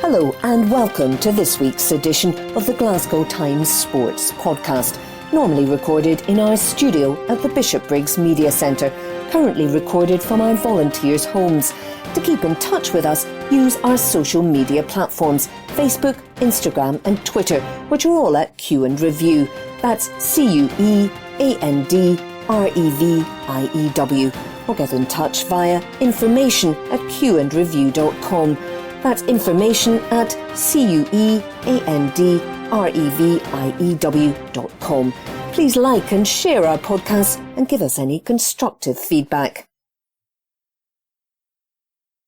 Hello and welcome to this week's edition of the Glasgow Times Sports Podcast, normally recorded in our studio at the Bishopbriggs Media Centre, currently recorded from our volunteers' homes. To keep in touch with us, use our social media platforms, Facebook, Instagram and Twitter, which are all at Q and Review. That's CUEANDREVIEW. Or get in touch via information@qandreview.com. That's information@CUEANDREVIEW.com. Please like and share our podcast and give us any constructive feedback.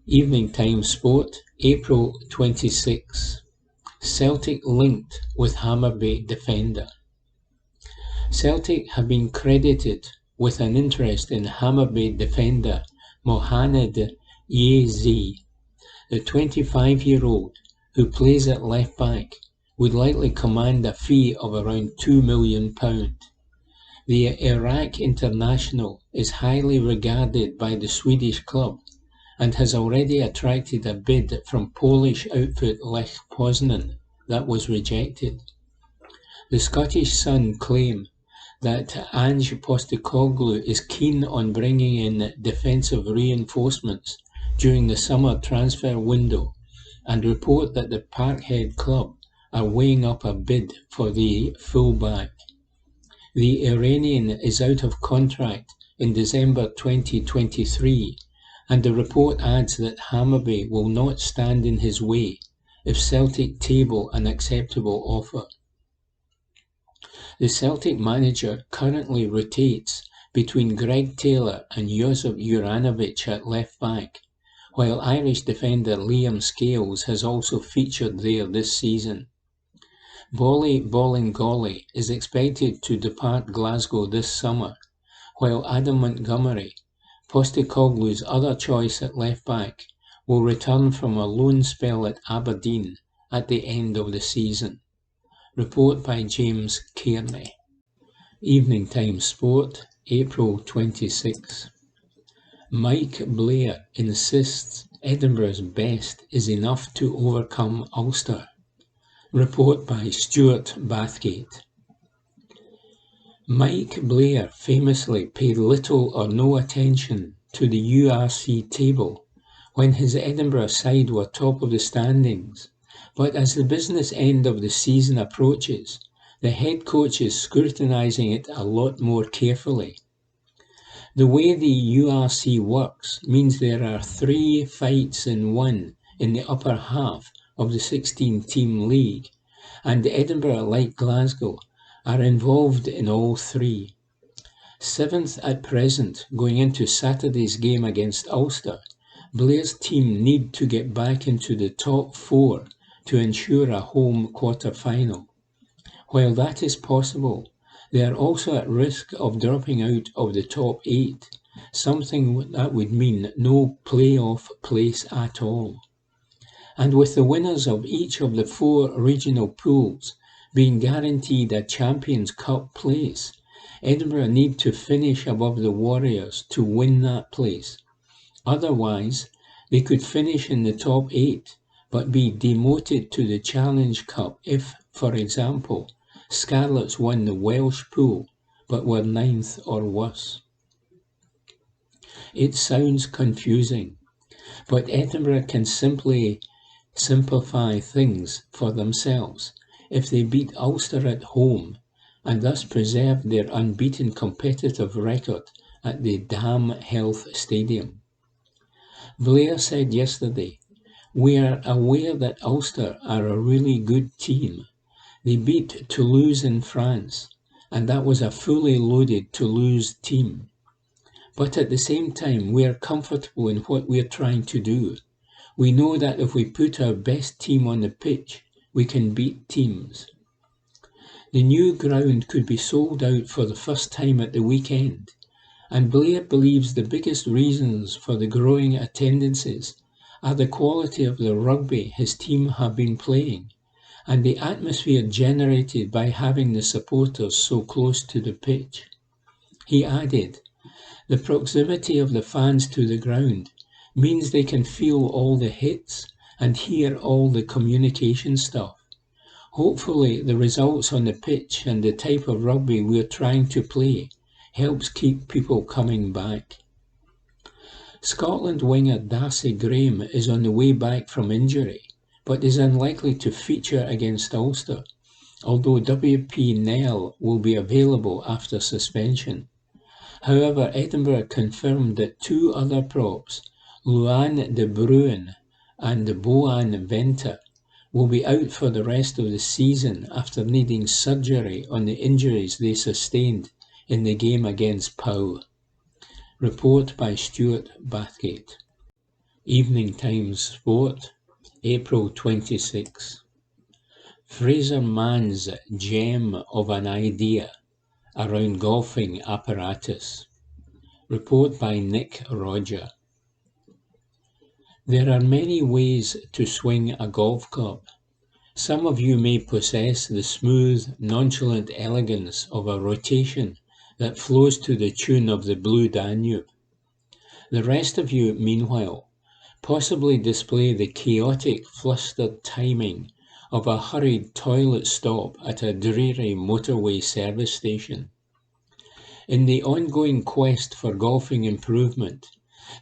Evening Times Sport, April 26. Celtic linked with Hammarby defender. Celtic have been credited with an interest in Hammarby defender Mohamed Yezi. The 25-year-old, who plays at left-back, would likely command a fee of around £2 million. The Iraq international is highly regarded by the Swedish club and has already attracted a bid from Polish outfit Lech Poznan that was rejected. The Scottish Sun claim that Ange Postecoglou is keen on bringing in defensive reinforcements during the summer transfer window and report that the Parkhead club are weighing up a bid for the fullback. The Iranian is out of contract in December 2023, and the report adds that Hammarby will not stand in his way if Celtic table an acceptable offer. The Celtic manager currently rotates between Greg Taylor and Josip Juranovic at left back, while Irish defender Liam Scales has also featured there this season. Bolly Bolingoli is expected to depart Glasgow this summer, while Adam Montgomery, Postecoglou's other choice at left back, will return from a loan spell at Aberdeen at the end of the season. Report by James Kearney. Evening Times Sport, April 26. Mike Blair insists Edinburgh's best is enough to overcome Ulster. Report by Stuart Bathgate. Mike Blair famously paid little or no attention to the URC table when his Edinburgh side were top of the standings, but as the business end of the season approaches, the head coach is scrutinising it a lot more carefully. The way the URC works means there are 3 fights in 1 in the upper half of the 16-team league, and Edinburgh, like Glasgow, are involved in all 3. 7th at present, going into Saturday's game against Ulster, Blair's team need to get back into the top 4 to ensure a home quarter-final. While that is possible, they are also at risk of dropping out of the top 8, something that would mean no playoff place at all. And with the winners of each of the 4 regional pools being guaranteed a Champions Cup place, Edinburgh need to finish above the Warriors to win that place. Otherwise, they could finish in the top 8 but be demoted to the Challenge Cup if, for example, Scarlets won the Welsh pool but were 9th or worse. It sounds confusing, but Edinburgh can simply simplify things for themselves if they beat Ulster at home and thus preserve their unbeaten competitive record at the Dam Health Stadium. Blair said yesterday, "We are aware that Ulster are a really good team. They beat Toulouse in France, and that was a fully loaded Toulouse team. But at the same time, we are comfortable in what we are trying to do. We know that if we put our best team on the pitch, we can beat teams." The new ground could be sold out for the first time at the weekend, and Blair believes the biggest reasons for the growing attendances are the quality of the rugby his team have been playing and the atmosphere generated by having the supporters so close to the pitch. He added, "The proximity of the fans to the ground means they can feel all the hits and hear all the communication stuff. Hopefully the results on the pitch and the type of rugby we're trying to play helps keep people coming back. Scotland winger Darcy Graham is on the way back from injury, but is unlikely to feature against Ulster, although WP Nel will be available after suspension. However, Edinburgh confirmed that two other props, Luan de Bruin and Boan Venter, will be out for the rest of the season after needing surgery on the injuries they sustained in the game against Pau. Report by Stuart Bathgate. Evening Times Sport, April 26. Fraser Mann's gem of an idea around golfing apparatus. Report by Nick Roger. There are many ways to swing a golf club. Some of you may possess the smooth, nonchalant elegance of a rotation that flows to the tune of the Blue Danube. The rest of you, meanwhile, possibly display the chaotic, flustered timing of a hurried toilet stop at a dreary motorway service station. In the ongoing quest for golfing improvement,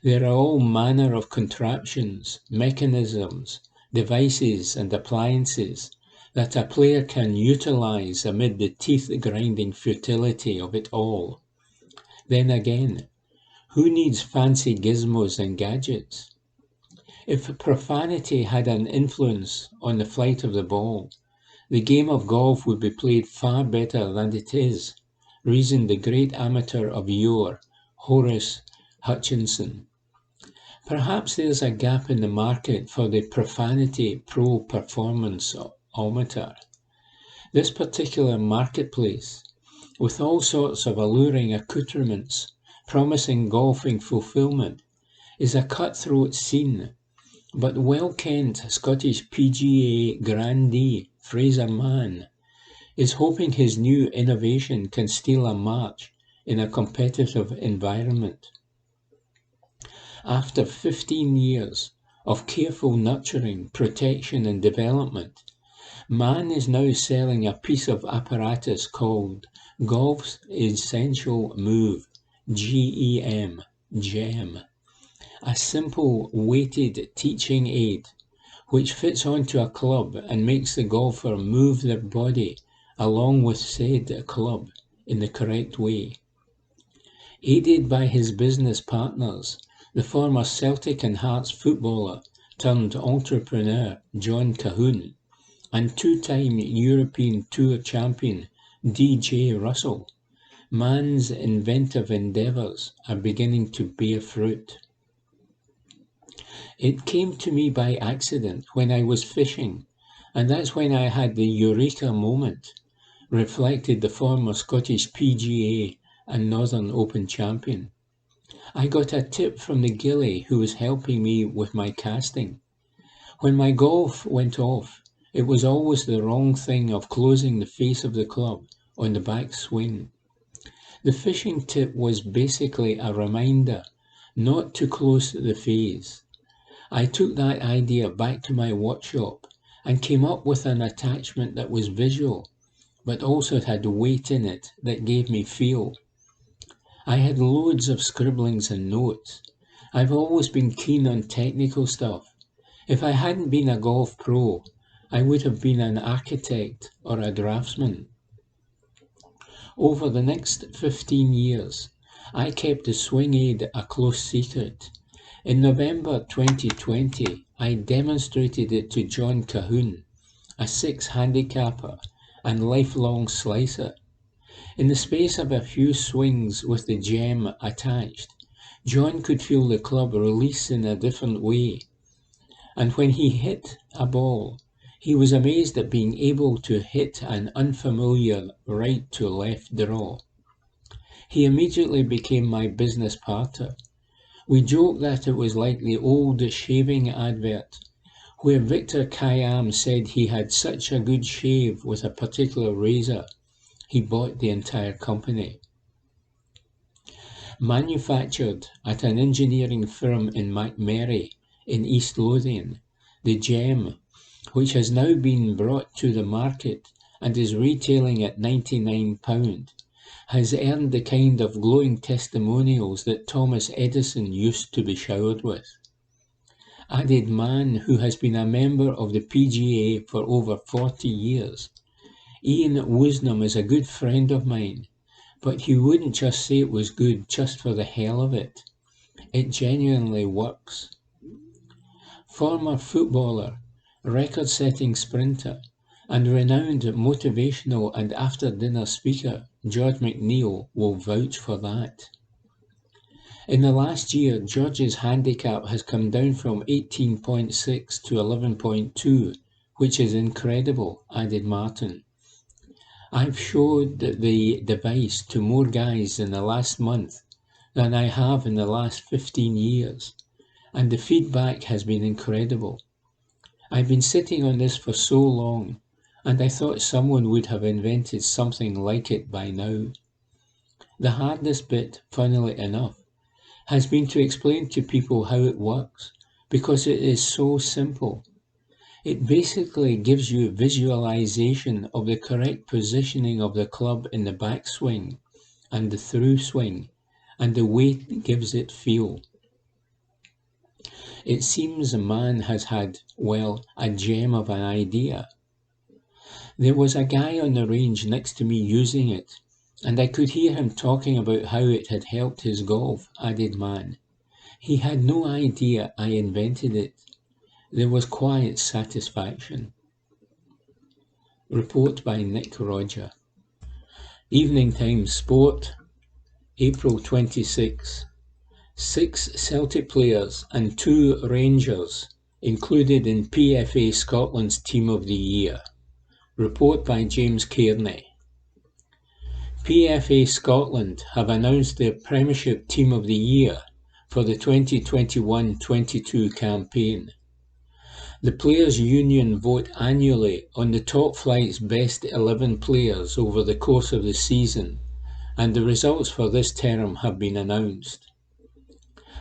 there are all manner of contraptions, mechanisms, devices and appliances that a player can utilize amid the teeth-grinding futility of it all. Then again, who needs fancy gizmos and gadgets? If profanity had an influence on the flight of the ball, the game of golf would be played far better than it is, reasoned the great amateur of yore, Horace Hutchinson. Perhaps there's a gap in the market for the profanity pro performance-ometer. This particular marketplace, with all sorts of alluring accoutrements promising golfing fulfilment, is a cutthroat scene, but well-kent Scottish PGA grandee Fraser Mann is hoping his new innovation can steal a march in a competitive environment. After 15 years of careful nurturing, protection and development, Mann is now selling a piece of apparatus called Golf's Essential Move, GEM, a simple weighted teaching aid which fits onto a club and makes the golfer move their body along with said club in the correct way. Aided by his business partners, the former Celtic and Hearts footballer turned entrepreneur John Cahoon and two-time European Tour champion DJ Russell, Mann's inventive endeavours are beginning to bear fruit. It came to me by accident when I was fishing, and that's when I had the eureka moment, reflected the former Scottish PGA and Northern Open champion. I got a tip from the gillie who was helping me with my casting. When my golf went off, it was always the wrong thing of closing the face of the club on the back swing. The fishing tip was basically a reminder not to close the face. I took that idea back to my workshop and came up with an attachment that was visual, but also had weight in it that gave me feel. I had loads of scribblings and notes. I've always been keen on technical stuff. If I hadn't been a golf pro, I would have been an architect or a draftsman. Over the next 15 years, I kept the swing aid a close secret. In November 2020, I demonstrated it to John Cahoon, a 6 handicapper and lifelong slicer. In the space of a few swings with the gem attached, John could feel the club release in a different way, and when he hit a ball, he was amazed at being able to hit an unfamiliar right-to-left draw. He immediately became my business partner. We joked that it was like the old shaving advert, where Victor Khayyam said he had such a good shave with a particular razor, he bought the entire company. Manufactured at an engineering firm in McMurray in East Lothian, The Gem, which has now been brought to the market and is retailing at £99, has earned the kind of glowing testimonials that Thomas Edison used to be showered with. Added man who has been a member of the PGA for over 40 years. Ian Woosnam is a good friend of mine, but he wouldn't just say it was good just for the hell of it. It genuinely works. Former footballer, record-setting sprinter, and renowned motivational and after-dinner speaker George McNeil will vouch for that. In the last year, George's handicap has come down from 18.6 to 11.2, which is incredible, added Martin. I've showed the device to more guys in the last month than I have in the last 15 years, and the feedback has been incredible. I've been sitting on this for so long, and I thought someone would have invented something like it by now. The hardest bit, funnily enough, has been to explain to people how it works, because it is so simple. It basically gives you visualization of the correct positioning of the club in the backswing and the through swing, and the weight gives it feel. It seems a man has had, well, a gem of an idea. There was a guy on the range next to me using it, and I could hear him talking about how it had helped his golf, added Man. He had no idea I invented it. There was quiet satisfaction. Report by Nick Roger. Evening Times Sport, April 26. 6 Celtic players and 2 Rangers included in PFA Scotland's Team of the Year. Report by James Kearney. PFA Scotland have announced their Premiership Team of the Year for the 2021-22 campaign. The Players' Union vote annually on the top flight's best 11 players over the course of the season, and the results for this term have been announced.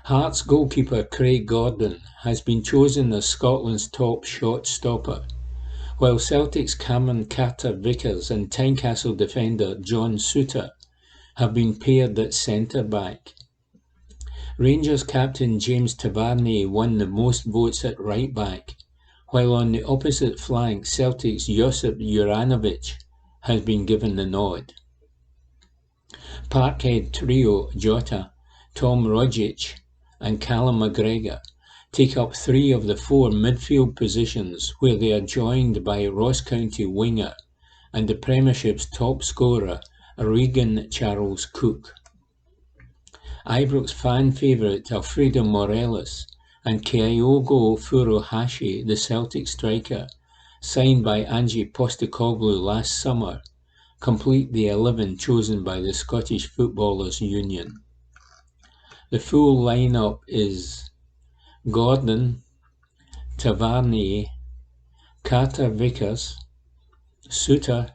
Hearts goalkeeper Craig Gordon has been chosen as Scotland's top shot stopper, while Celtic's Cameron Carter-Vickers and Tynecastle defender John Souttar have been paired at centre-back. Rangers captain James Tavernier won the most votes at right-back, while on the opposite flank Celtic's Josip Juranovic has been given the nod. Parkhead trio Jota, Tom Rogic and Callum McGregor take up 3 of the 4 midfield positions, where they are joined by Ross County winger and the Premiership's top scorer Regan Charles Cook. Ibrox fan favourite Alfredo Morelos and Kyogo Furuhashi, the Celtic striker, signed by Ange Postecoglou last summer, complete the 11 chosen by the Scottish Footballers' Union. The full lineup is Gordon, Tavernier, Carter-Vickers, Souttar,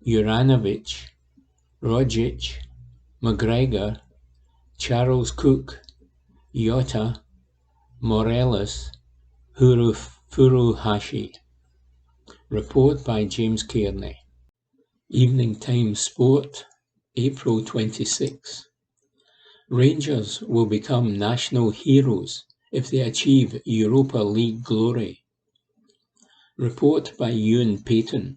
Juranovic, Rogic, McGregor, Charles Cook, Jota, Morelos, Furuhashi. Report by James Kearney. Evening Times Sport, April 26. Rangers will become national heroes if they achieve Europa League glory. Report by Ewan Payton.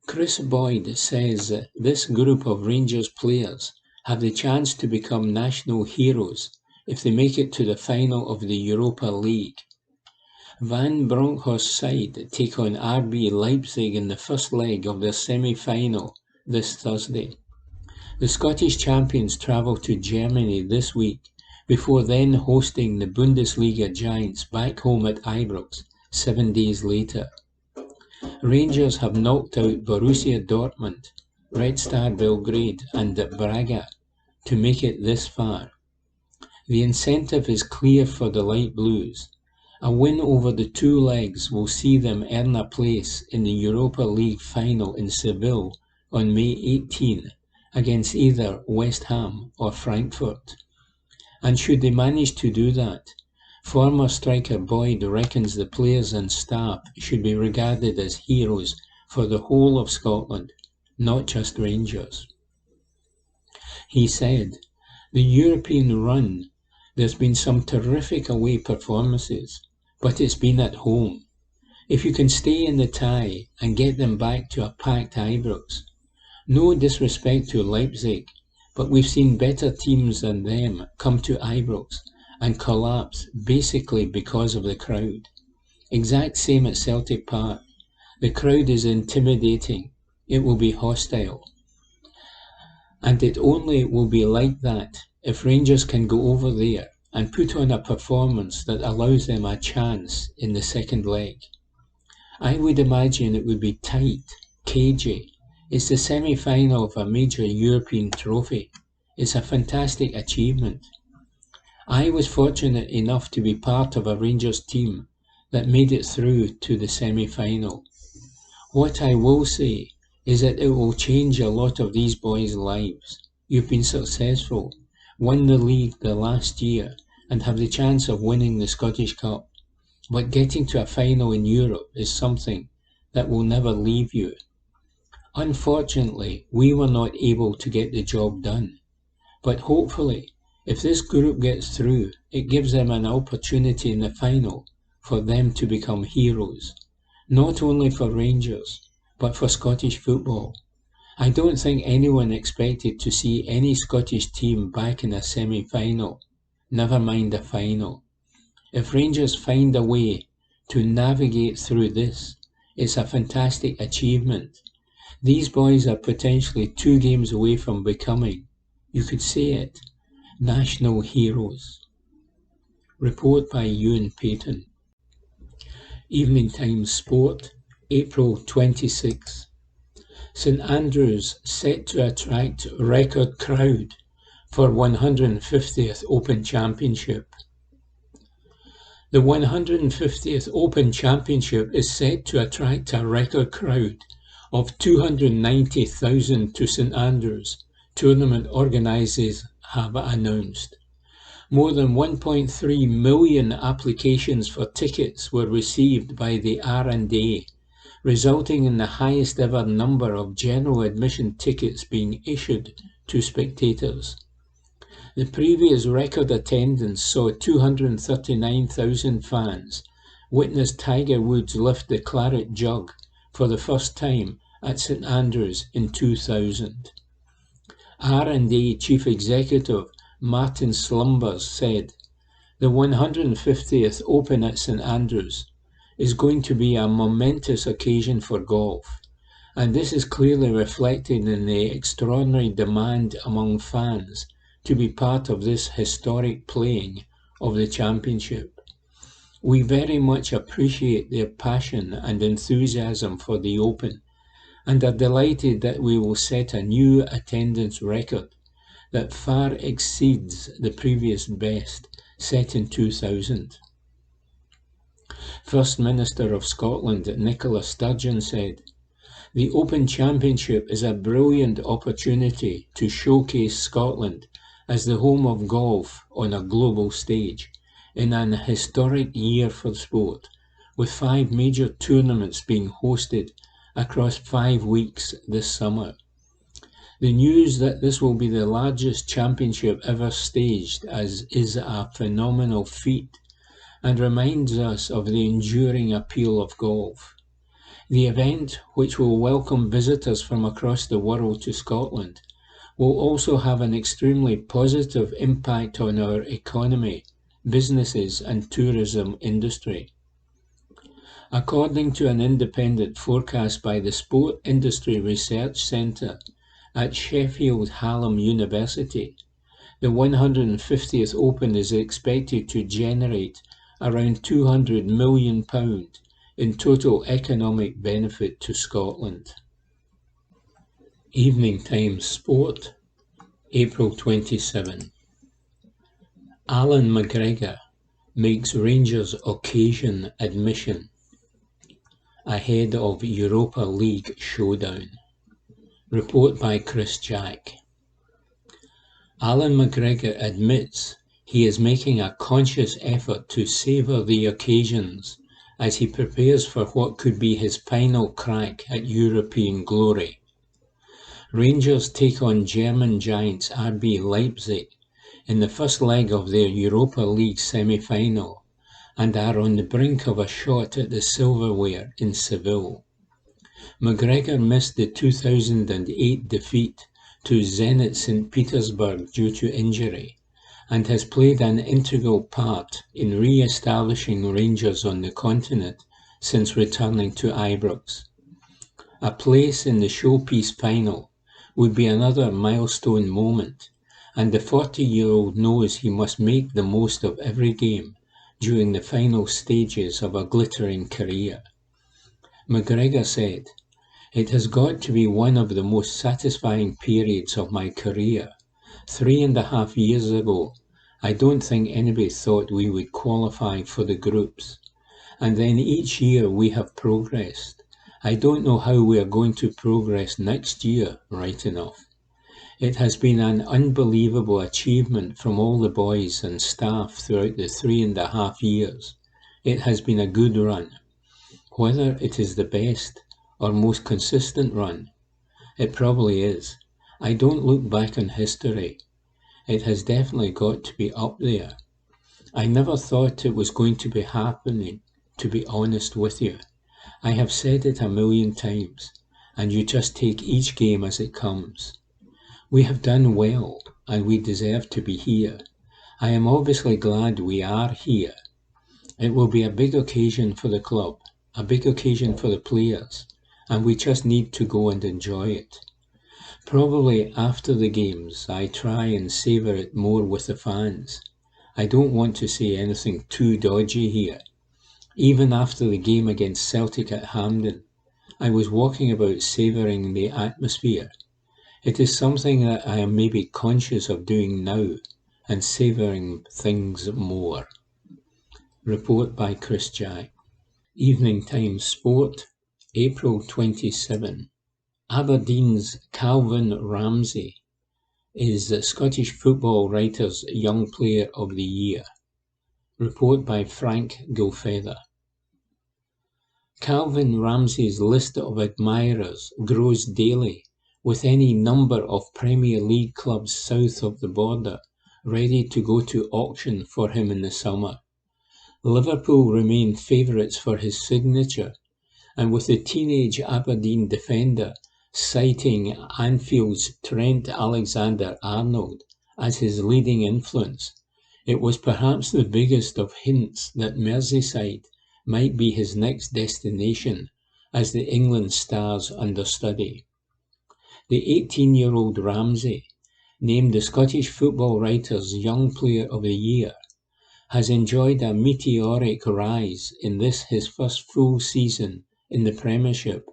Chris Boyd says that this group of Rangers players have the chance to become national heroes if they make it to the final of the Europa League. Van Bronckhorst's side take on RB Leipzig in the first leg of their semi-final this Thursday. The Scottish champions travel to Germany this week before then hosting the Bundesliga giants back home at Ibrox 7 days later. Rangers have knocked out Borussia Dortmund, Red Star Belgrade and Braga to make it this far. The incentive is clear for the Light Blues. A win over the 2 legs will see them earn a place in the Europa League final in Seville on May 18 against either West Ham or Frankfurt. And should they manage to do that, Former striker Boyd reckons the players and staff should be regarded as heroes for the whole of Scotland, not just Rangers. He said, "The European run, there's been some terrific away performances, but it's been at home. If you can stay in the tie and get them back to a packed Ibrox, no disrespect to Leipzig, but we've seen better teams than them come to Ibrox and collapse basically because of the crowd. Exact same at Celtic Park. The crowd is intimidating. It will be hostile. And it only will be like that if Rangers can go over there and put on a performance that allows them a chance in the second leg. I would imagine it would be tight, cagey. It's the semi-final of a major European trophy. It's a fantastic achievement. I was fortunate enough to be part of a Rangers team that made it through to the semi-final. What I will say is that it will change a lot of these boys' lives. You've been successful, won the league the last year, and have the chance of winning the Scottish Cup. But getting to a final in Europe is something that will never leave you. Unfortunately, we were not able to get the job done. But hopefully, if this group gets through, it gives them an opportunity in the final for them to become heroes. Not only for Rangers, but for Scottish football. I don't think anyone expected to see any Scottish team back in a semi-final, never mind a final. If Rangers find a way to navigate through this, it's a fantastic achievement. These boys are potentially 2 games away from becoming, you could say it, national heroes. Report by Ewan Payton. Evening Times Sport, April 26. St Andrews set to attract record crowd for 150th Open Championship. The 150th Open Championship is set to attract a record crowd of 290,000 to St Andrews, tournament organisers have announced. More than 1.3 million applications for tickets were received by the R&A, resulting in the highest ever number of general admission tickets being issued to spectators. The previous record attendance saw 239,000 fans witness Tiger Woods lift the claret jug for the first time at St Andrews in 2000. R&A Chief Executive Martin Slumbers said, "The 150th Open at St Andrews is going to be a momentous occasion for golf, and this is clearly reflected in the extraordinary demand among fans to be part of this historic playing of the championship. We very much appreciate their passion and enthusiasm for the Open and are delighted that we will set a new attendance record that far exceeds the previous best set in 2000. First Minister of Scotland Nicola Sturgeon said, "The Open Championship is a brilliant opportunity to showcase Scotland as the home of golf on a global stage in an historic year for sport, with 5 major tournaments being hosted across 5 weeks this summer. The news that this will be the largest championship ever staged is a phenomenal feat and reminds us of the enduring appeal of golf. The event, which will welcome visitors from across the world to Scotland, will also have an extremely positive impact on our economy, businesses and tourism industry." According to an independent forecast by the Sport Industry Research Centre at Sheffield Hallam University, the 150th Open is expected to generate around £200 million in total economic benefit to Scotland. Evening Times Sport, April 27. Alan McGregor makes Rangers occasion admission ahead of Europa League showdown. Report by Chris Jack. Alan McGregor admits He is making a conscious effort to savour the occasions as he prepares for what could be his final crack at European glory. Rangers take on German giants RB Leipzig in the first leg of their Europa League semi-final and are on the brink of a shot at the silverware in Seville. McGregor missed the 2008 defeat to Zenit St. Petersburg due to injury and has played an integral part in re-establishing Rangers on the continent since returning to Ibrox. A place in the showpiece final would be another milestone moment, and the 40-year-old knows he must make the most of every game during the final stages of a glittering career. McGregor said, "It has got to be one of the most satisfying periods of my career. 3.5 years ago, I don't think anybody thought we would qualify for the groups. And then each year we have progressed. I don't know how we are going to progress next year, right enough. It has been an unbelievable achievement from all the boys and staff throughout the 3.5 years. It has been a good run. Whether it is the best or most consistent run, it probably is. I don't look back on history. It has definitely got to be up there. I never thought it was going to be happening, to be honest with you. I have said it a million times, and you just take each game as it comes. We have done well, and we deserve to be here. I am obviously glad we are here. It will be a big occasion for the club, a big occasion for the players, and we just need to go and enjoy it. Probably after the games, I try and savour it more with the fans. I don't want to say anything too dodgy here. Even after the game against Celtic at Hampden, I was walking about savouring the atmosphere. It is something that I am maybe conscious of doing now and savouring things more." Report by Chris Jack. Evening Times Sport, April 27. Aberdeen's Calvin Ramsey is the Scottish Football Writers' Young Player of the Year. Report by Frank Gilfeather. Calvin Ramsey's list of admirers grows daily, with any number of Premier League clubs south of the border ready to go to auction for him in the summer. Liverpool remain favourites for his signature, and with the teenage Aberdeen defender citing Anfield's Trent Alexander-Arnold as his leading influence, it was perhaps the biggest of hints that Merseyside might be his next destination as the England star's understudy. The 18-year-old Ramsey, named the Scottish Football Writers' Young Player of the Year, has enjoyed a meteoric rise in this his first full season in the Premiership,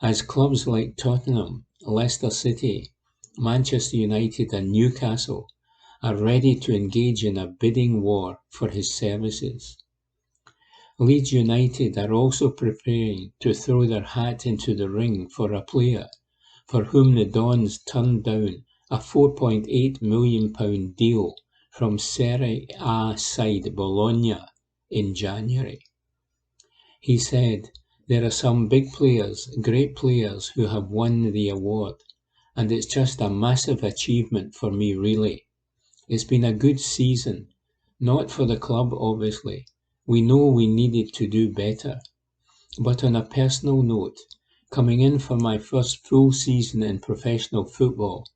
as clubs like Tottenham, Leicester City, Manchester United and Newcastle are ready to engage in a bidding war for his services. Leeds United are also preparing to throw their hat into the ring for a player for whom the Dons turned down a £4.8 million deal from Serie A side Bologna in January. He said, "There are some big players, great players who have won the award, and it's just a massive achievement for me really. It's been a good season, not for the club obviously. We know we needed to do better. But on a personal note, coming in for my first full season in professional football,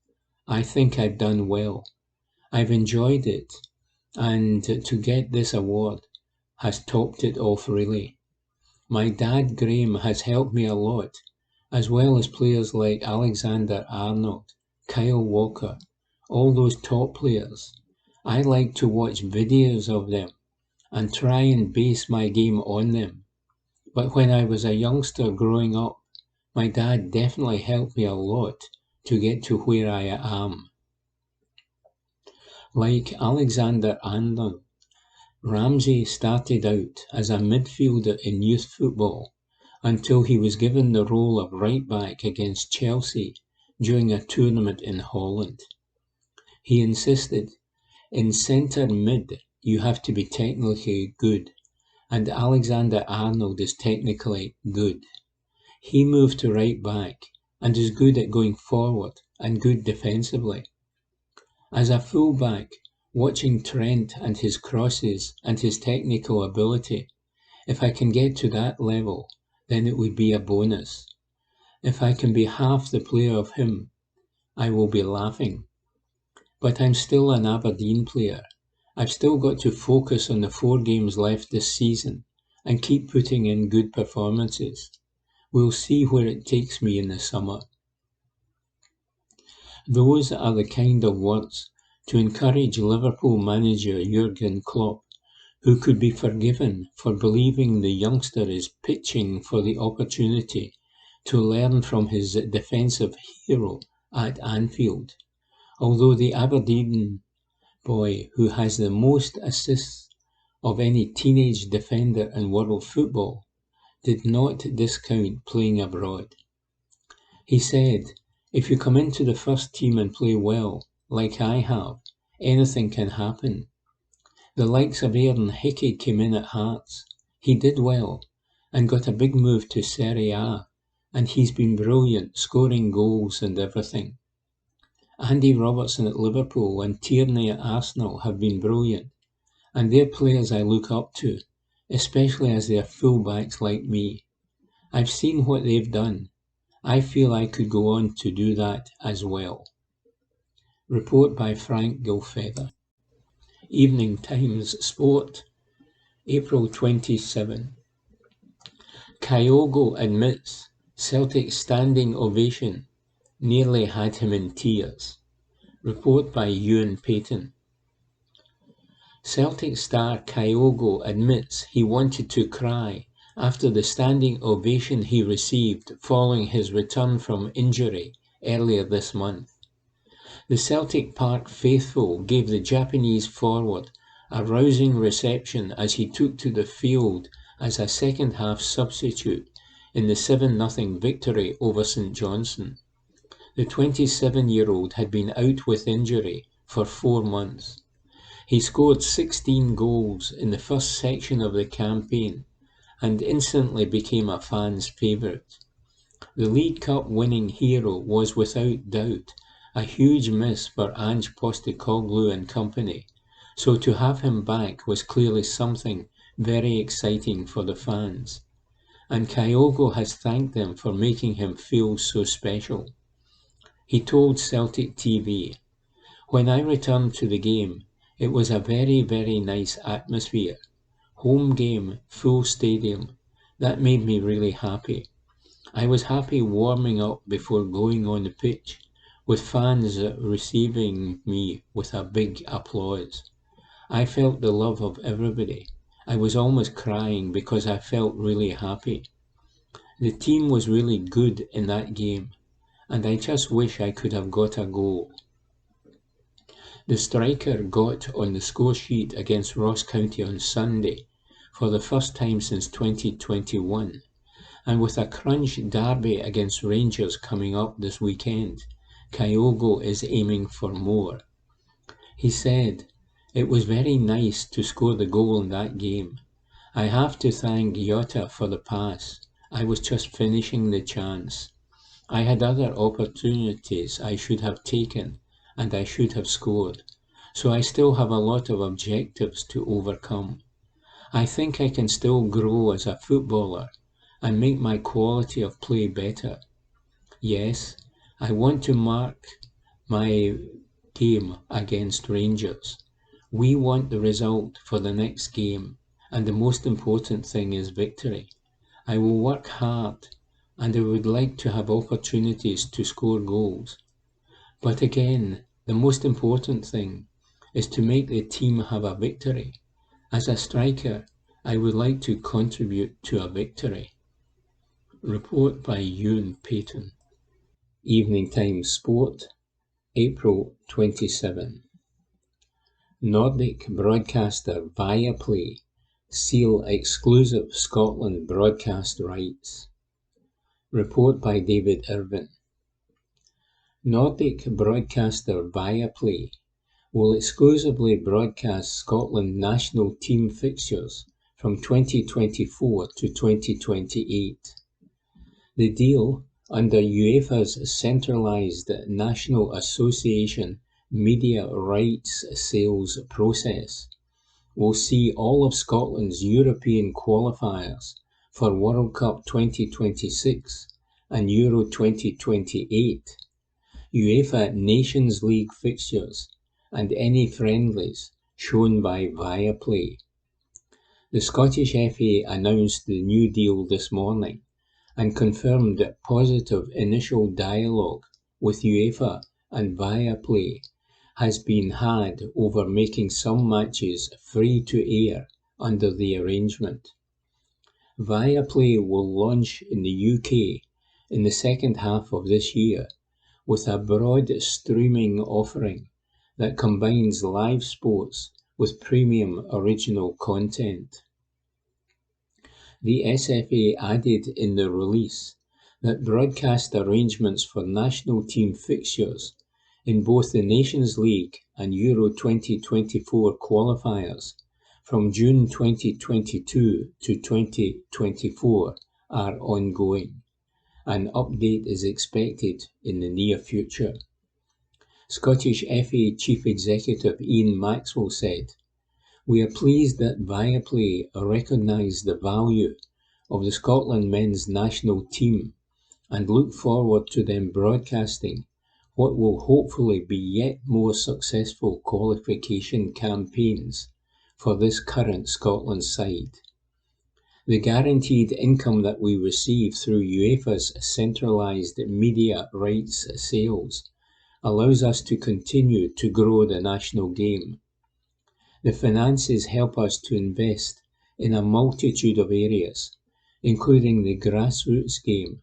I think I've done well. I've enjoyed it, and to get this award has topped it off really. My dad Graham has helped me a lot, as well as players like Alexander-Arnold, Kyle Walker, all those top players. I like to watch videos of them and try and base my game on them. But when I was a youngster growing up, my dad definitely helped me a lot to get to where I am." Like Alexander-Arnold, Ramsey started out as a midfielder in youth football until he was given the role of right-back against Chelsea during a tournament in Holland. He insisted, In centre mid, you have to be technically good, and Alexander-Arnold is technically good. He moved to right back and is good at going forward and good defensively. As a full-back, watching Trent and his crosses and his technical ability, if I can get to that level, then it would be a bonus. If I can be half the player of him, I will be laughing. But I'm still an Aberdeen player. I've still got to focus on the 4 games left this season and keep putting in good performances. We'll see where it takes me in the summer. Those are the kind of words to encourage Liverpool manager Jurgen Klopp, who could be forgiven for believing the youngster is pitching for the opportunity to learn from his defensive hero at Anfield. Although the Aberdeen boy who has the most assists of any teenage defender in world football did not discount playing abroad. He said, "If you come into the first team and play well, like I have, anything can happen." The likes of Aaron Hickey came in at Hearts. He did well and got a big move to Serie A, and he's been brilliant, scoring goals and everything. Andy Robertson at Liverpool and Tierney at Arsenal have been brilliant, and they're players I look up to, especially as they're full-backs like me. I've seen what they've done. I feel I could go on to do that as well. Report by Frank Gilfeather. Evening Times Sport, April 27. Kyogo admits Celtic's standing ovation nearly had him in tears. Report by Ewan Payton. Celtic star Kyogo admits he wanted to cry after the standing ovation he received following his return from injury earlier this month. The Celtic Park faithful gave the Japanese forward a rousing reception as he took to the field as a second-half substitute in the 7-0 victory over St Johnstone. The 27-year-old had been out with injury for 4 months. He scored 16 goals in the first section of the campaign and instantly became a fan's favourite. The League Cup winning hero was without doubt a huge miss for Ange Postecoglou and company, so to have him back was clearly something very exciting for the fans, and Kyogo has thanked them for making him feel so special. He told Celtic TV, "When I returned to the game, it was a very, very nice atmosphere. Home game, full stadium. That made me really happy. I was happy warming up before going on the pitch, with fans receiving me with a big applause. I felt the love of everybody. I was almost crying because I felt really happy. The team was really good in that game, and I just wish I could have got a goal." The striker got on the score sheet against Ross County on Sunday for the first time since 2021, and with a crunch derby against Rangers coming up this weekend, Kyogo is aiming for more. He said, "It was very nice to score the goal in that game. I have to thank Jota for the pass. I was just finishing the chance. I had other opportunities I should have taken and I should have scored, so I still have a lot of objectives to overcome. I think I can still grow as a footballer and make my quality of play better. Yes, I want to mark my game against Rangers. We want the result for the next game, and the most important thing is victory. I will work hard, and I would like to have opportunities to score goals. But again, the most important thing is to make the team have a victory. As a striker, I would like to contribute to a victory." Report by Ewan Payton. Evening Times Sport, April 27. Nordic broadcaster Viaplay seal exclusive Scotland broadcast rights. Report by David Irvin. Nordic broadcaster Viaplay will exclusively broadcast Scotland national team fixtures from 2024 to 2028. The deal, under UEFA's centralised National Association media rights sales process, will see all of Scotland's European qualifiers for World Cup 2026 and Euro 2028, UEFA Nations League fixtures, and any friendlies shown by Viaplay. The Scottish FA announced the new deal this morning and confirmed that positive initial dialogue with UEFA and Viaplay has been had over making some matches free to air under the arrangement. Viaplay will launch in the UK in the second half of this year with a broad streaming offering that combines live sports with premium original content. The SFA added in the release that broadcast arrangements for national team fixtures in both the Nations League and Euro 2024 qualifiers from June 2022 to 2024 are ongoing. An update is expected in the near future. Scottish FA Chief Executive Ian Maxwell said, "We are pleased that Viaplay recognise the value of the Scotland men's national team and look forward to them broadcasting what will hopefully be yet more successful qualification campaigns for this current Scotland side. The guaranteed income that we receive through UEFA's centralised media rights sales allows us to continue to grow the national game. The finances help us to invest in a multitude of areas, including the grassroots game,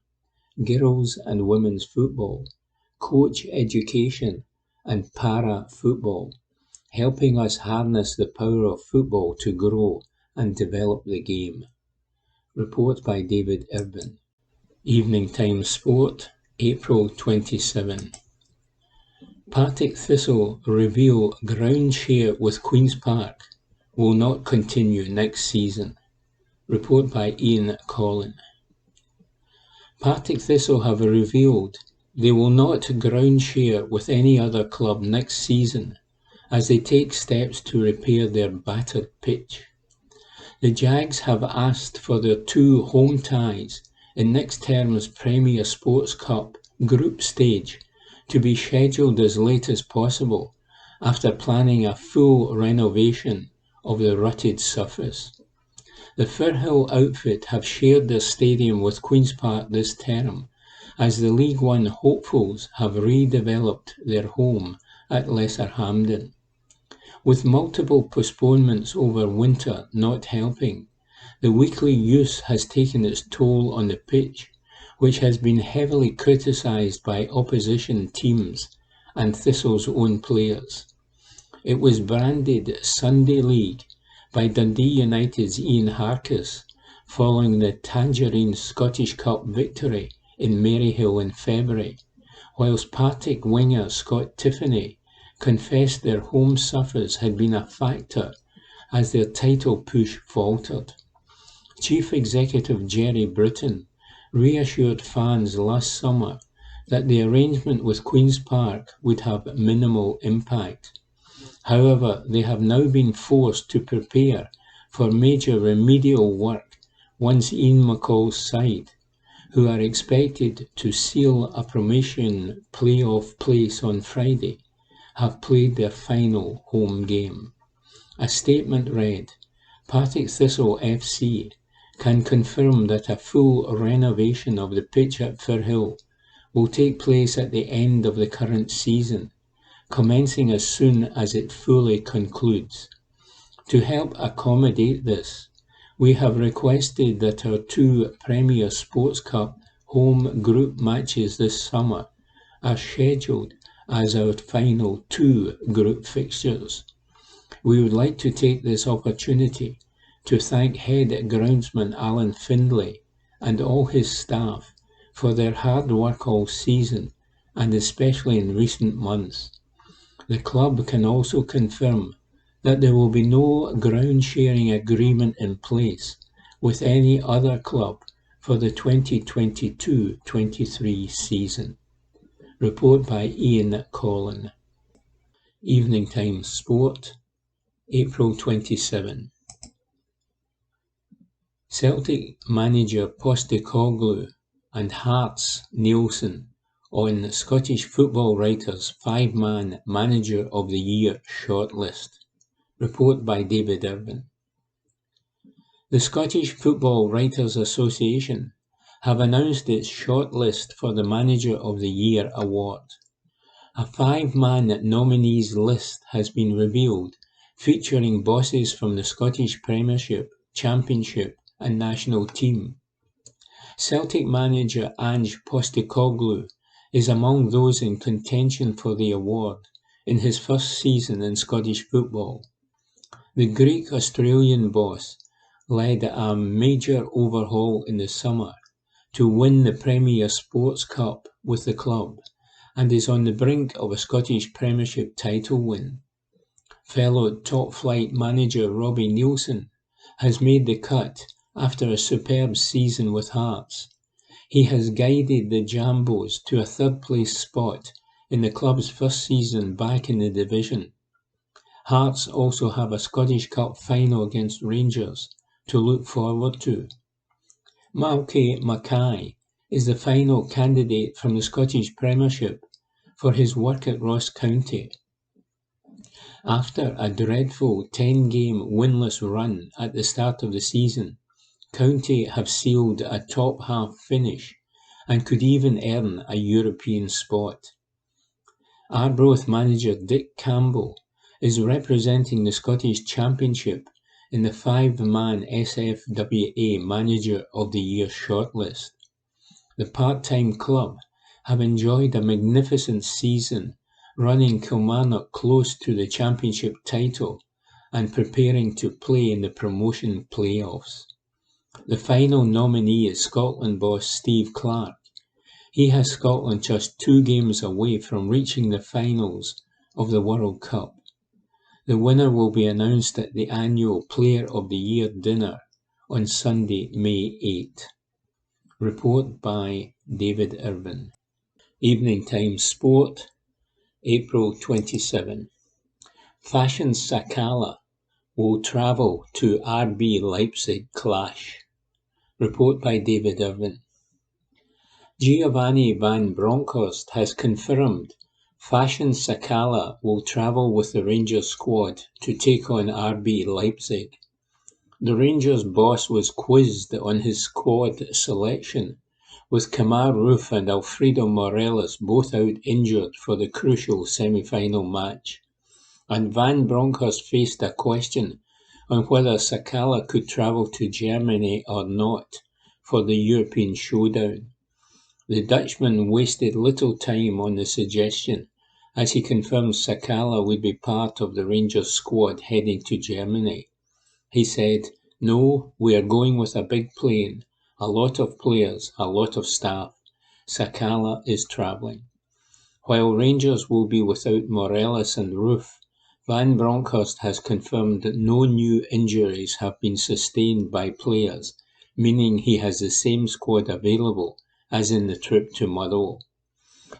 girls and women's football, coach education, and para-football, helping us harness the power of football to grow and develop the game." Report by David Irvin. Evening Times Sport, April 27. Partick Thistle reveal ground share with Queen's Park will not continue next season. Report by Ian Collin. Partick Thistle have revealed they will not ground share with any other club next season as they take steps to repair their battered pitch. The Jags have asked for their two home ties in next term's Premier Sports Cup group stage to be scheduled as late as possible after planning a full renovation of the rutted surface. The Firhill outfit have shared their stadium with Queen's Park this term as the League One hopefuls have redeveloped their home at Lesser Hampden. With multiple postponements over winter not helping, the weekly use has taken its toll on the pitch, which has been heavily criticised by opposition teams and Thistle's own players. It was branded Sunday League by Dundee United's Ian Harkis following the Tangerine Scottish Cup victory in Maryhill in February, whilst Partick winger Scott Tiffany confessed their home surface had been a factor as their title push faltered. Chief Executive Jerry Britton reassured fans last summer that the arrangement with Queen's Park would have minimal impact. However, they have now been forced to prepare for major remedial work once Ian McCall's side, who are expected to seal a promotion playoff place on Friday, have played their final home game. A statement read, "Partick Thistle FC can confirm that a full renovation of the pitch at Firhill will take place at the end of the current season, commencing as soon as it fully concludes. To help accommodate this, we have requested that our two Premier Sports Cup home group matches this summer are scheduled as our final two group fixtures. We would like to take this opportunity to thank head groundsman Alan Findlay and all his staff for their hard work all season and especially in recent months. The club can also confirm that there will be no ground sharing agreement in place with any other club for the 2022-23 season. Report by Ian Collin. Evening Times Sport, April 27. Celtic manager Postecoglou and Hearts Nielsen on Scottish Football Writers' 5-man Manager of the Year shortlist. Report by David Irvin. The Scottish Football Writers' Association have announced its shortlist for the Manager of the Year award. A 5-man nominees list has been revealed, featuring bosses from the Scottish Premiership, Championship and national team. Celtic manager Ange Postecoglou is among those in contention for the award in his first season in Scottish football. The Greek-Australian boss led a major overhaul in the summer to win the Premier Sports Cup with the club and is on the brink of a Scottish Premiership title win. Fellow top-flight manager Robbie Neilson has made the cut after a superb season with Hearts. He has guided the Jambos to a third-place spot in the club's first season back in the division. Hearts also have a Scottish Cup final against Rangers to look forward to. Malky Mackay is the final candidate from the Scottish Premiership for his work at Ross County. After a dreadful 10-game winless run at the start of the season, County have sealed a top-half finish and could even earn a European spot. Arbroath manager Dick Campbell is representing the Scottish Championship in the 5-man SFWA Manager of the Year shortlist. The part-time club have enjoyed a magnificent season, running Kilmarnock close to the Championship title and preparing to play in the promotion playoffs. The final nominee is Scotland boss Steve Clarke. He has Scotland just 2 games away from reaching the finals of the World Cup. The winner will be announced at the annual Player of the Year dinner on Sunday, May 8. Report by David Irvin. Evening Times Sport, April 27. Fashion Sakala will travel to RB Leipzig clash. Report by David Irvin. Giovanni van Bronckhorst has confirmed Fashion Sakala will travel with the Rangers squad to take on RB Leipzig. The Rangers boss was quizzed on his squad selection, with Kemar Roofe and Alfredo Morelos both out injured for the crucial semi-final match, and Van Bronckhorst faced a question on whether Sakala could travel to Germany or not for the European showdown. The Dutchman wasted little time on the suggestion, as he confirmed Sakala would be part of the Rangers squad heading to Germany. He said, "No, we are going with a big plane, a lot of players, a lot of staff. Sakala is travelling." While Rangers will be without Morelos and Roofe, Van Bronckhorst has confirmed that no new injuries have been sustained by players, meaning he has the same squad available as in the trip to Motherwell.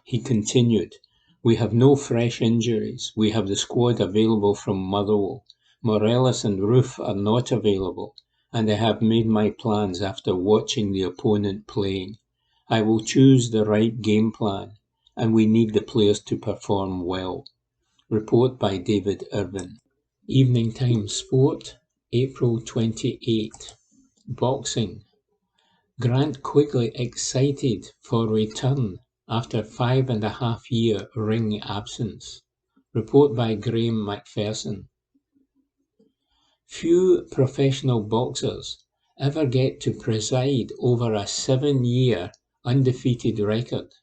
He continued, "We have no fresh injuries. We have the squad available from Motherwell. Morelos and Roofe are not available, and I have made my plans after watching the opponent playing. I will choose the right game plan, and we need the players to perform well." Report by David Irvin. Evening Times Sport, April 28. Boxing. Grant Quigley excited for return after 5.5-year ring absence. Report by Graham McPherson. Few professional boxers ever get to preside over a 7-year undefeated record.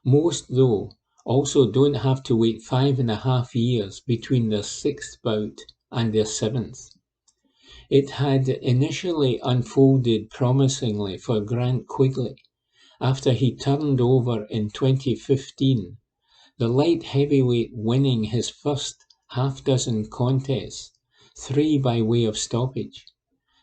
Most, though, also don't have to wait 5.5 years between their 6th bout and their 7th. It had initially unfolded promisingly for Grant Quigley after he turned over in 2015, the light heavyweight winning his first half-dozen contests, 3 by way of stoppage.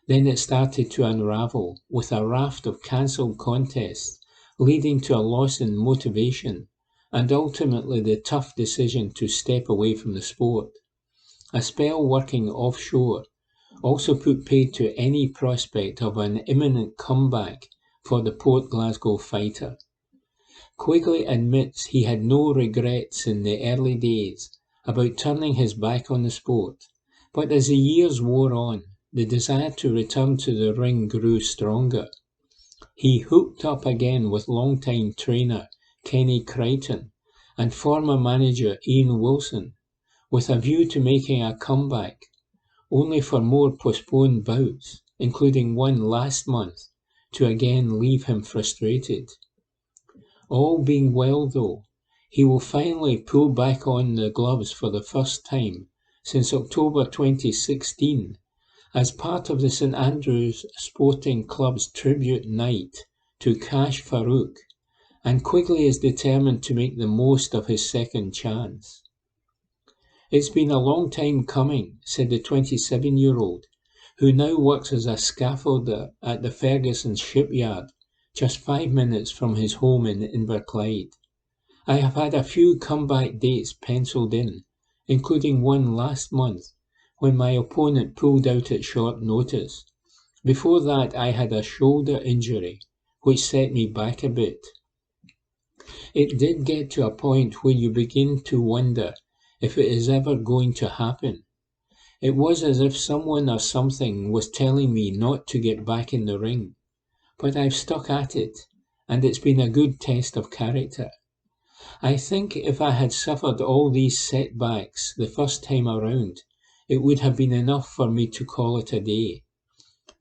Then it started to unravel, with a raft of cancelled contests, leading to a loss in motivation, and ultimately the tough decision to step away from the sport. A spell working offshore also put paid to any prospect of an imminent comeback for the Port Glasgow fighter. Quigley admits he had no regrets in the early days about turning his back on the sport, but as the years wore on, the desire to return to the ring grew stronger. He hooked up again with longtime trainer Kenny Crichton and former manager Ian Wilson, with a view to making a comeback, only for more postponed bouts, including one last month, to again leave him frustrated. All being well though, he will finally pull back on the gloves for the first time since October 2016 as part of the St Andrews Sporting Club's tribute night to Kash Farouk, and Quigley is determined to make the most of his second chance. It's been a long time coming, said the 27-year-old, who now works as a scaffolder at the Ferguson shipyard, just 5 minutes from his home in Inverclyde. I have had a few comeback dates penciled in, including one last month, when my opponent pulled out at short notice. Before that I had a shoulder injury, which set me back a bit. It did get to a point where you begin to wonder if it is ever going to happen. It was as if someone or something was telling me not to get back in the ring. But I've stuck at it, and it's been a good test of character. I think if I had suffered all these setbacks the first time around, it would have been enough for me to call it a day.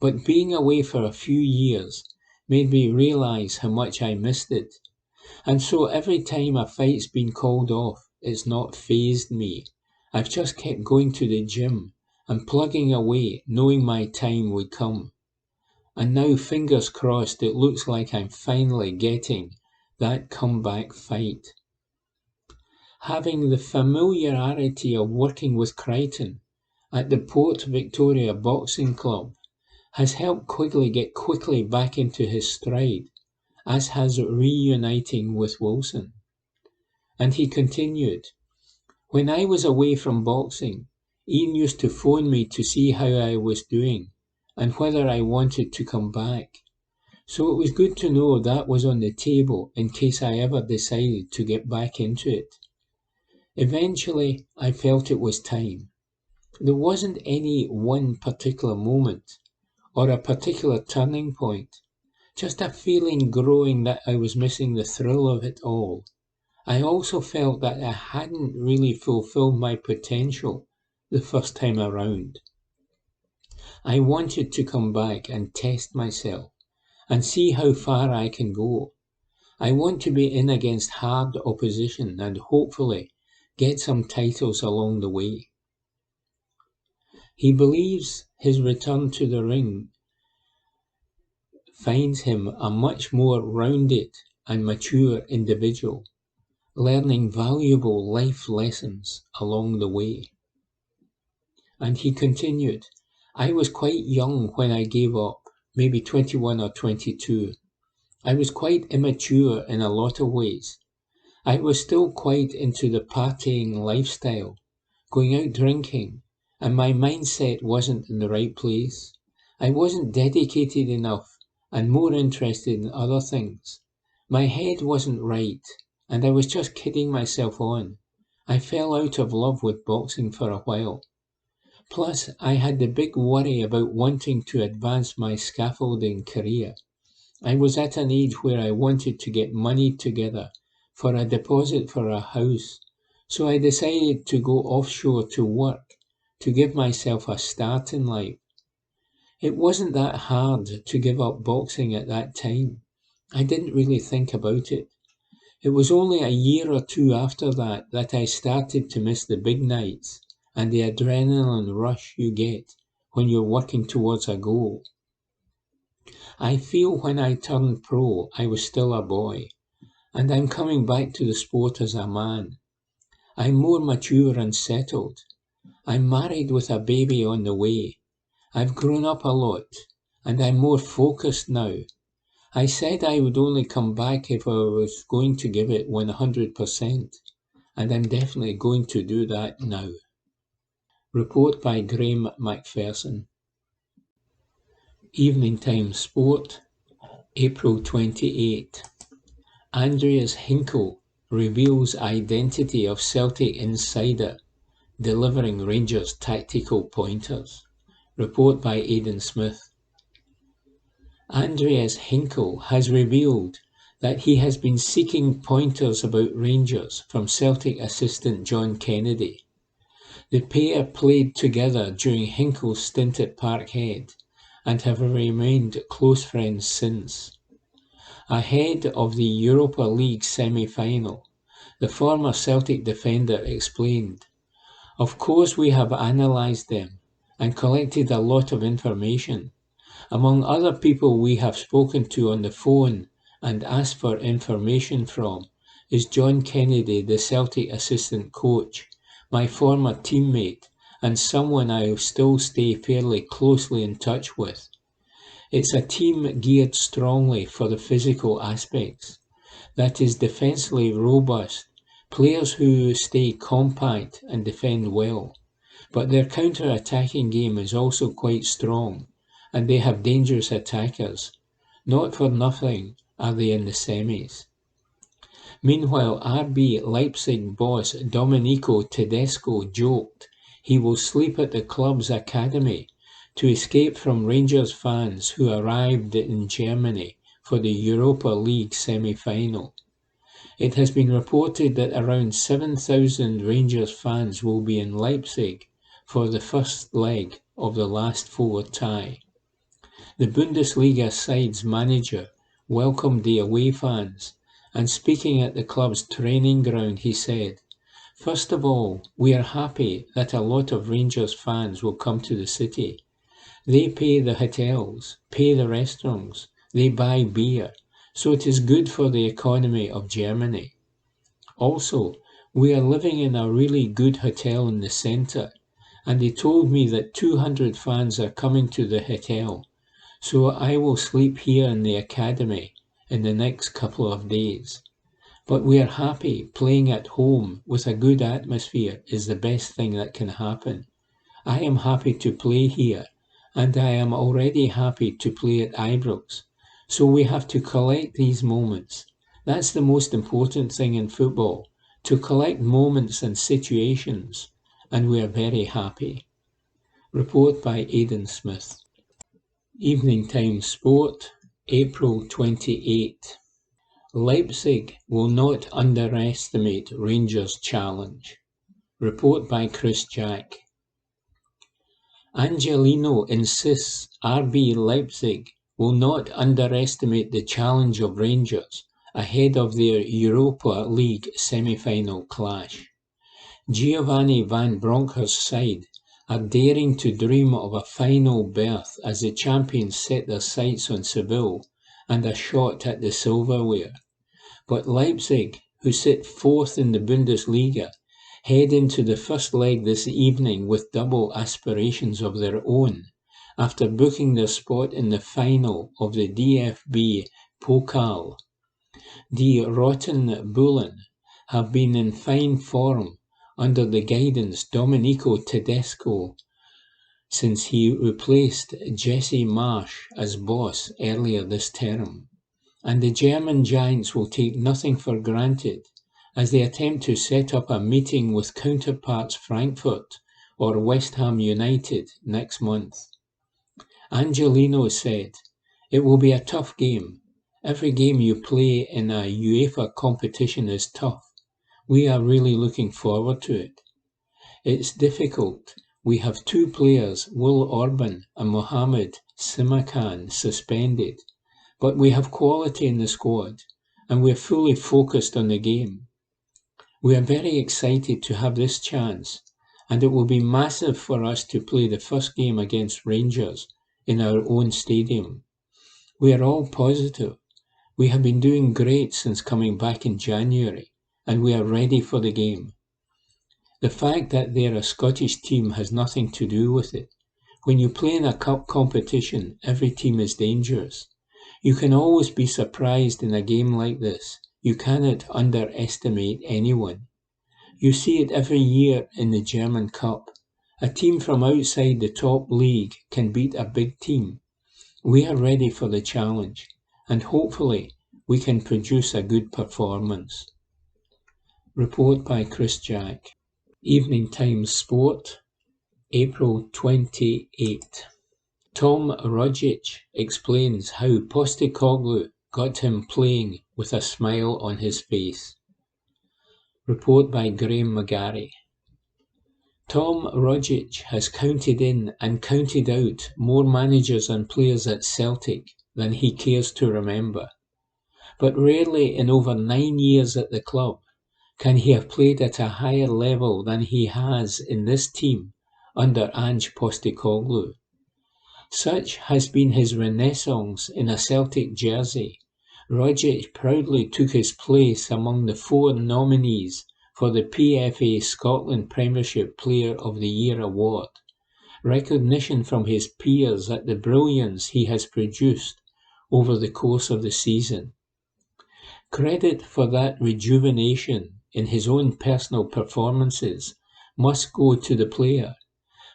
But being away for a few years made me realise how much I missed it. And so every time a fight's been called off, it's not fazed me. I've just kept going to the gym and plugging away, knowing my time would come. And now, fingers crossed, it looks like I'm finally getting that comeback fight. Having the familiarity of working with Crichton at the Port Victoria Boxing Club has helped Quigley get quickly back into his stride, as has reuniting with Wilson. And he continued, "When I was away from boxing, Ian used to phone me to see how I was doing and whether I wanted to come back. So it was good to know that was on the table in case I ever decided to get back into it. Eventually, I felt it was time. There wasn't any one particular moment or a particular turning point, just a feeling growing that I was missing the thrill of it all. I also felt that I hadn't really fulfilled my potential the first time around. I wanted to come back and test myself and see how far I can go. I want to be in against hard opposition and hopefully get some titles along the way." He believes his return to the ring finds him a much more rounded and mature individual, learning valuable life lessons along the way. And he continued, "I was quite young when I gave up, maybe 21 or 22. I was quite immature in a lot of ways. I was still quite into the partying lifestyle, going out drinking, and my mindset wasn't in the right place. I wasn't dedicated enough and more interested in other things. My head wasn't right, and I was just kidding myself on. I fell out of love with boxing for a while. Plus, I had the big worry about wanting to advance my scaffolding career. I was at an age where I wanted to get money together for a deposit for a house, so I decided to go offshore to work, to give myself a start in life. It wasn't that hard to give up boxing at that time. I didn't really think about it. It was only a year or two after that I started to miss the big nights and the adrenaline rush you get when you're working towards a goal. I feel when I turned pro, I was still a boy. and I'm coming back to the sport as a man. I'm more mature and settled. I'm married with a baby on the way. I've grown up a lot, and I'm more focused now. I said I would only come back if I was going to give it 100%, and I'm definitely going to do that now. Report by Graham Macpherson. Evening Times Sport, April 28. Andreas Hinkle reveals identity of Celtic insider, delivering Rangers tactical pointers. Report by Aidan Smith. Andreas Hinkle has revealed that he has been seeking pointers about Rangers from Celtic assistant John Kennedy. The pair played together during Hinkle's stint at Parkhead and have remained close friends since. Ahead of the Europa League semi-final, the former Celtic defender explained, "Of course we have analysed them and collected a lot of information. Among other people we have spoken to on the phone and asked for information from is John Kennedy, the Celtic assistant coach, my former teammate, and someone I still stay fairly closely in touch with. It's a team geared strongly for the physical aspects, that is defensively robust, players who stay compact and defend well. But their counter-attacking game is also quite strong, and they have dangerous attackers. Not for nothing are they in the semis." Meanwhile, RB Leipzig boss Domenico Tedesco joked he will sleep at the club's academy to escape from Rangers fans who arrived in Germany for the Europa League semi-final. It has been reported that around 7,000 Rangers fans will be in Leipzig for the first leg of the last four tie. The Bundesliga side's manager welcomed the away fans, and speaking at the club's training ground he said, "First of all, we are happy that a lot of Rangers fans will come to the city. They pay the hotels, pay the restaurants, they buy beer, so it is good for the economy of Germany. Also, we are living in a really good hotel in the centre, and they told me that 200 fans are coming to the hotel, so I will sleep here in the academy in the next couple of days. But we are happy. Playing at home with a good atmosphere is the best thing that can happen. I am happy to play here, and I am already happy to play at Ibrox. So we have to collect these moments. That's the most important thing in football, to collect moments and situations, and we are very happy." Report by Aidan Smith. Evening Times Sport, April 28. Leipzig will not underestimate Rangers' challenge. Report by Chris Jack. Angelino insists RB Leipzig will not underestimate the challenge of Rangers ahead of their Europa League semi-final clash. Giovanni Van Bronckhorst's side are daring to dream of a final berth as the champions set their sights on Seville and a shot at the silverware. But Leipzig, who sit fourth in the Bundesliga, head into the first leg this evening with double aspirations of their own, after booking their spot in the final of the DFB Pokal. Die Roten Bullen have been in fine form under the guidance Domenico Tedesco since he replaced Jesse Marsch as boss earlier this term. And the German giants will take nothing for granted as they attempt to set up a meeting with counterparts Frankfurt or West Ham United next month. Angelino said, "It will be a tough game. Every game you play in a UEFA competition is tough. We are really looking forward to it. It's difficult. We have two players, Will Orban and Mohamed Simakan, suspended. But we have quality in the squad, and we are fully focused on the game. We are very excited to have this chance, and it will be massive for us to play the first game against Rangers in our own stadium. We are all positive, We have been doing great since coming back in January, and we are ready for the game. The fact that they're a Scottish team has nothing to do with it. When you play in a cup competition, every team is dangerous. You can always be surprised in a game like this. You cannot underestimate anyone. You see it every year in the German Cup. A team from outside the top league can beat a big team. We are ready for the challenge, and hopefully we can produce a good performance. Report by Chris Jack. Evening Times Sport, April 28. Tom Rogic explains how Postecoglou got him playing with a smile on his face. Report by Graham McGarry. Tom Rogic has counted in and counted out more managers and players at Celtic than he cares to remember. But rarely in over 9 years at the club can he have played at a higher level than he has in this team under Ange Postecoglou. Such has been his renaissance in a Celtic jersey. Rogic proudly took his place among the 4 nominees for the PFA Scotland Premiership Player of the Year award, recognition from his peers at the brilliance he has produced over the course of the season. Credit for that rejuvenation in his own personal performances must go to the player,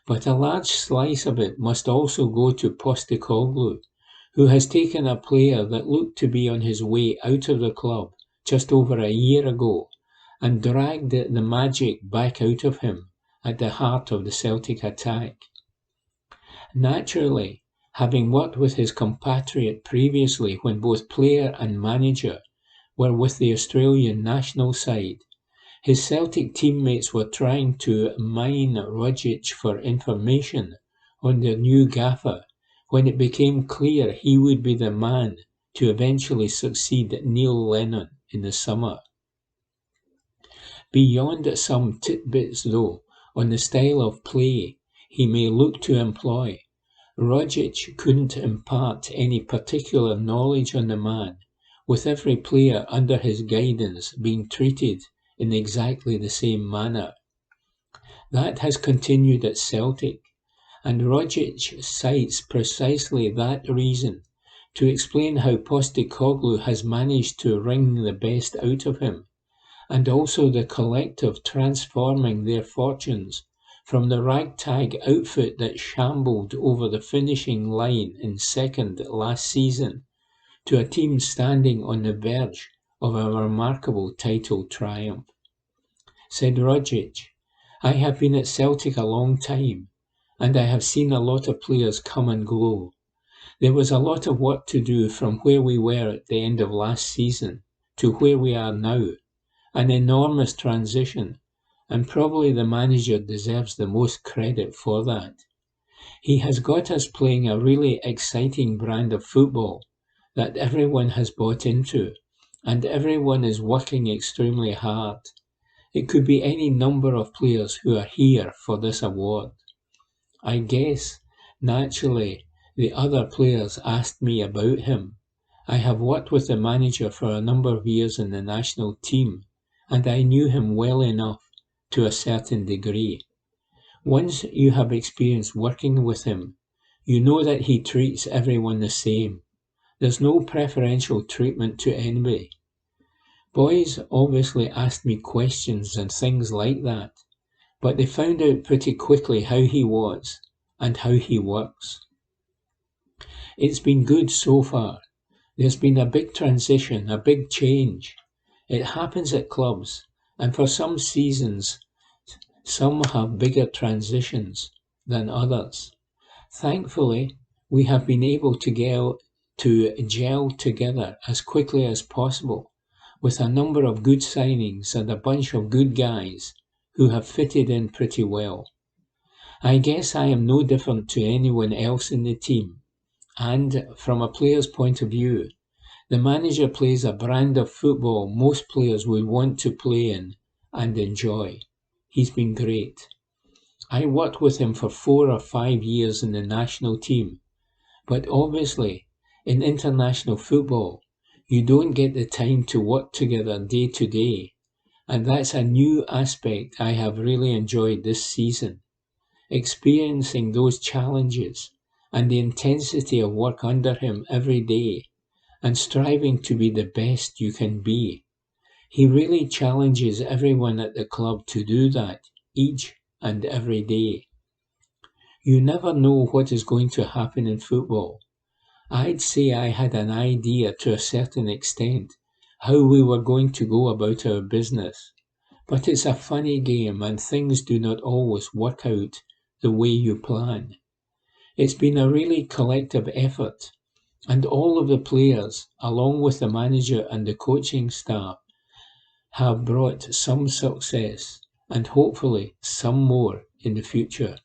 but a large slice of it must also go to Postecoglou, who has taken a player that looked to be on his way out of the club just over a year ago and dragged the magic back out of him at the heart of the Celtic attack. Naturally, having worked with his compatriot previously when both player and manager were with the Australian national side, his Celtic teammates were trying to mine Rogic for information on their new gaffer when it became clear he would be the man to eventually succeed Neil Lennon in the summer. Beyond some tidbits, though, on the style of play he may look to employ, Rogic couldn't impart any particular knowledge on the man, with every player under his guidance being treated in exactly the same manner. That has continued at Celtic, and Rogic cites precisely that reason to explain how Postecoglou has managed to wring the best out of him, and also the collective transforming their fortunes from the ragtag outfit that shambled over the finishing line in second last season to a team standing on the verge of a remarkable title triumph. Said Rogic, I have been at Celtic a long time, and I have seen a lot of players come and go. There was a lot of work to do from where we were at the end of last season to where we are now, an enormous transition, and probably the manager deserves the most credit for that. He has got us playing a really exciting brand of football that everyone has bought into, and everyone is working extremely hard. It could be any number of players who are here for this award. I guess, naturally, the other players asked me about him. I have worked with the manager for a number of years in the national team, and I knew him well enough to a certain degree. Once you have experience working with him, you know that he treats everyone the same. There's no preferential treatment to anybody. Boys obviously asked me questions and things like that, but they found out pretty quickly how he was and how he works. It's been good so far. There's been a big transition, a big change. It happens at clubs, and for some seasons, some have bigger transitions than others. Thankfully, we have been able to gel together as quickly as possible with a number of good signings and a bunch of good guys who have fitted in pretty well. I guess I am no different to anyone else in the team, and from a player's point of view, the manager plays a brand of football most players would want to play in and enjoy. He's been great. I worked with him for 4 or 5 years in the national team, but obviously, in international football, You don't get the time to work together day to day, and that's a new aspect I have really enjoyed this season, experiencing those challenges and the intensity of work under him every day and striving to be the best you can be. He really challenges everyone at the club to do that each and every day. You never know what is going to happen in football. I'd say I had an idea to a certain extent how we were going to go about our business, but it's a funny game and things do not always work out the way you plan. It's been a really collective effort, and all of the players, along with the manager and the coaching staff, have brought some success and hopefully some more in the future.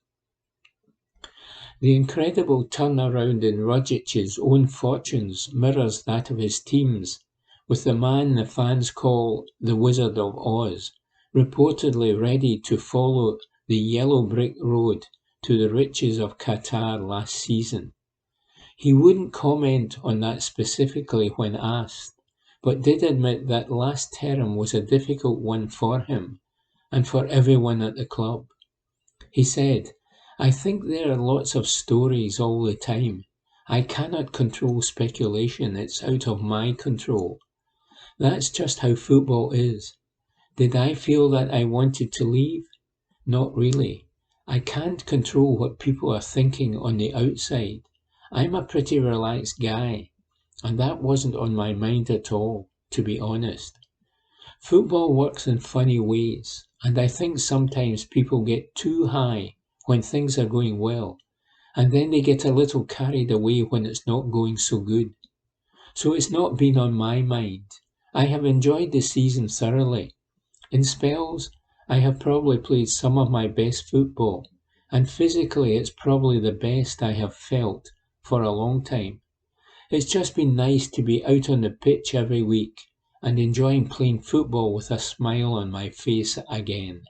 The incredible turnaround in Rodgic's own fortunes mirrors that of his teams, with the man the fans call the Wizard of Oz reportedly ready to follow the yellow brick road to the riches of Qatar last season. He wouldn't comment on that specifically when asked, but did admit that last term was a difficult one for him and for everyone at the club. He said, "I think there are lots of stories all the time. I cannot control speculation, it's out of my control. That's just how football is. Did I feel that I wanted to leave? Not really. I can't control what people are thinking on the outside. I'm a pretty relaxed guy, and that wasn't on my mind at all, to be honest. Football works in funny ways, and I think sometimes people get too high when things are going well, and then they get a little carried away when it's not going so good. So it's not been on my mind. I have enjoyed the season thoroughly. In spells, I have probably played some of my best football, and physically it's probably the best I have felt for a long time. It's just been nice to be out on the pitch every week and enjoying playing football with a smile on my face again."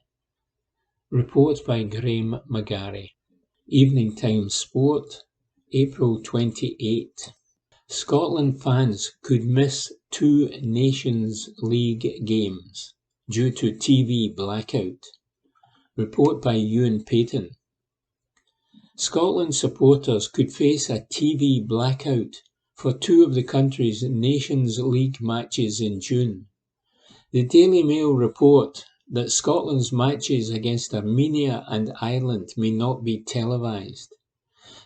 Report by Graham McGarry. Evening Times Sport, April 28. Scotland fans could miss 2 Nations League games due to TV blackout. Report by Ewan Payton. Scotland supporters could face a TV blackout for 2 of the country's Nations League matches in June. The Daily Mail report that Scotland's matches against Armenia and Ireland may not be televised.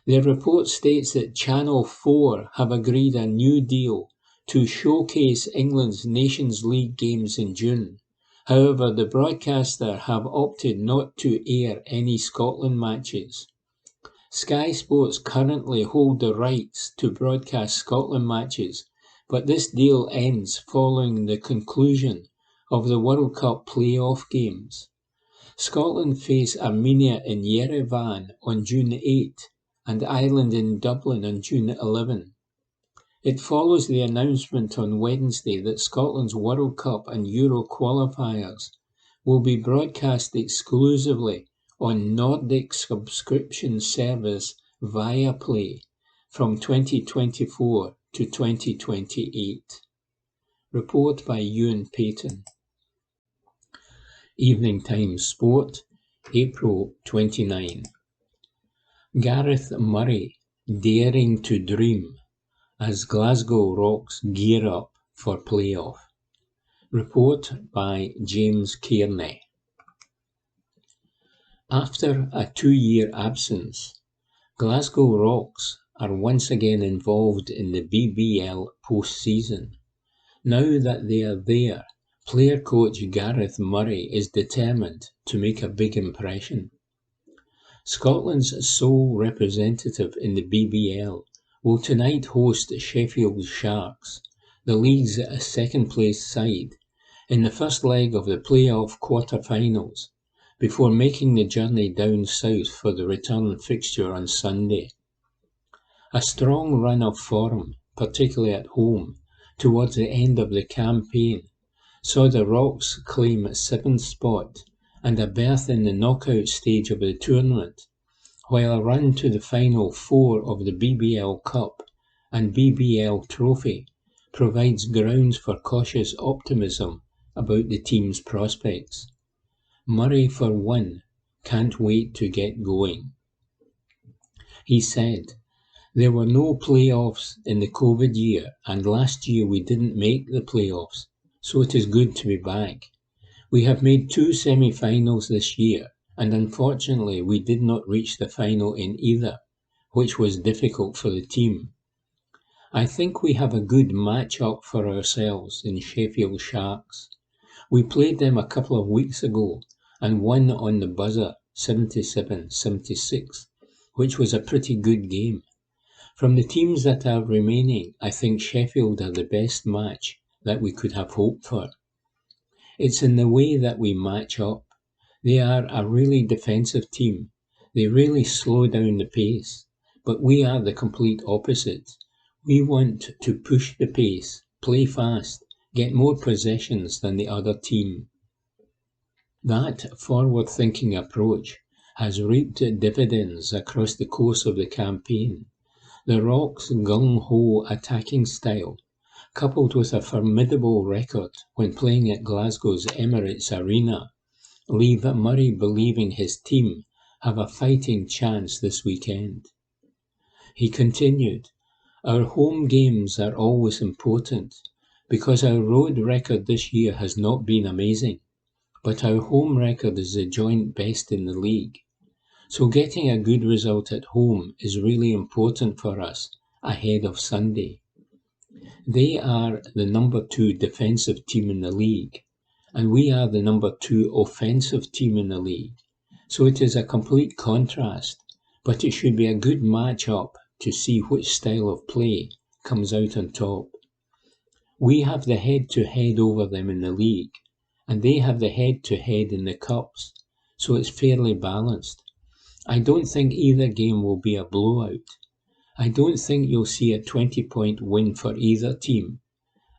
The report states that Channel 4 have agreed a new deal to showcase England's Nations League games in June. However, the broadcaster have opted not to air any Scotland matches. Sky Sports currently hold the rights to broadcast Scotland matches, but this deal ends following the conclusion of the World Cup play-off games. Scotland face Armenia in Yerevan on June 8 and Ireland in Dublin on June 11. It follows the announcement on Wednesday that Scotland's World Cup and Euro qualifiers will be broadcast exclusively on Nordic subscription service Viaplay from 2024 to 2028. Report by Ewan Payton. Evening Times Sport, April 29. Gareth Murray daring to dream as Glasgow Rocks gear up for playoff. Report by James Kearney. After a 2-year absence, Glasgow Rocks are once again involved in the BBL post-season. Now that they are there, player-coach Gareth Murray is determined to make a big impression. Scotland's sole representative in the BBL will tonight host Sheffield Sharks, the league's second-place side, in the first leg of the playoff quarter-finals, before making the journey down south for the return fixture on Sunday. A strong run of form, particularly at home, towards the end of the campaign, saw the Rocks claim 7th spot and a berth in the knockout stage of the tournament, while a run to the final 4 of the BBL Cup and BBL Trophy provides grounds for cautious optimism about the team's prospects. Murray, for one, can't wait to get going. He said, "There were no playoffs in the COVID year, and last year we didn't make the playoffs, so it is good to be back. We have made 2 semi-finals this year, and unfortunately we did not reach the final in either, which was difficult for the team. I think we have a good match-up for ourselves in Sheffield Sharks. We played them a couple of weeks ago and won on the buzzer 77-76, which was a pretty good game. From the teams that are remaining, I think Sheffield are the best match that we could have hoped for. It's in the way that we match up. They are a really defensive team. They really slow down the pace, but we are the complete opposite. We want to push the pace, play fast, get more possessions than the other team." That forward-thinking approach has reaped dividends across the course of the campaign. The Rock's gung-ho attacking style, coupled with a formidable record when playing at Glasgow's Emirates Arena, leave Murray believing his team have a fighting chance this weekend. He continued, "Our home games are always important, because our road record this year has not been amazing, but our home record is the joint best in the league. So getting a good result at home is really important for us ahead of Sunday. They are the number 2 defensive team in the league, and we are the number 2 offensive team in the league. So it is a complete contrast, but it should be a good match-up to see which style of play comes out on top. We have the head-to-head over them in the league, and they have the head-to-head in the cups, so it's fairly balanced. I don't think either game will be a blowout. I don't think you'll see a 20-point win for either team.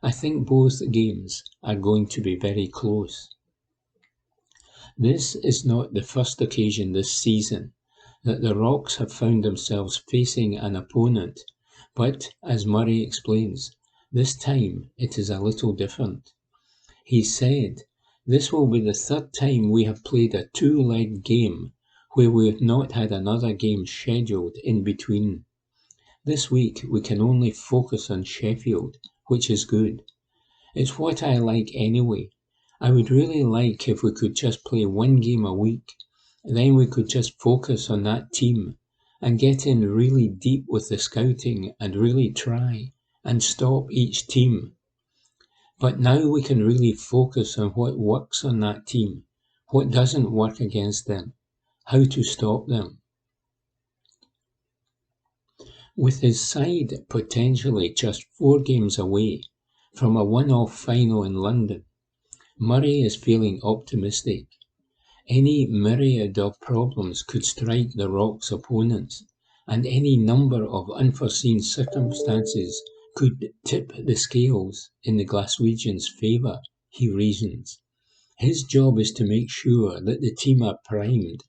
I think both games are going to be very close." This is not the first occasion this season that the Rocks have found themselves facing an opponent, but, as Murray explains, this time it is a little different. He said, "This will be the 3rd time we have played a 2-leg game where we have not had another game scheduled in between. This week we can only focus on Sheffield, which is good. It's what I like anyway. I would really like if we could just play 1 game a week, then we could just focus on that team and get in really deep with the scouting and really try and stop each team. But now we can really focus on what works on that team, what doesn't work against them, how to stop them." With his side potentially just 4 games away from a one-off final in London, Murray is feeling optimistic. Any myriad of problems could strike the Rock's opponents, and any number of unforeseen circumstances could tip the scales in the Glaswegians' favour, he reasons. His job is to make sure that the team are primed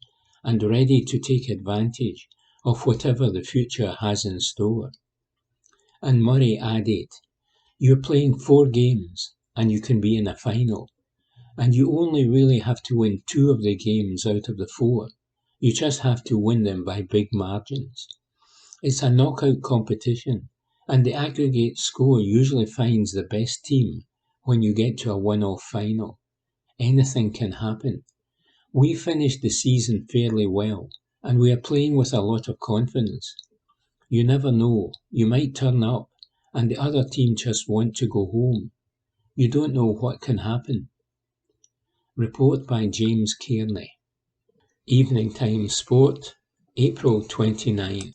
and ready to take advantage of whatever the future has in store. And Murray added, "You're playing 4 games and you can be in a final. And you only really have to win 2 of the games out of the 4. You just have to win them by big margins. It's a knockout competition, and the aggregate score usually finds the best team when you get to a one-off final. Anything can happen. We finished the season fairly well, and we are playing with a lot of confidence. You never know, you might turn up, and the other team just want to go home. You don't know what can happen." Report by James Kearney. Evening Times Sport, April 29.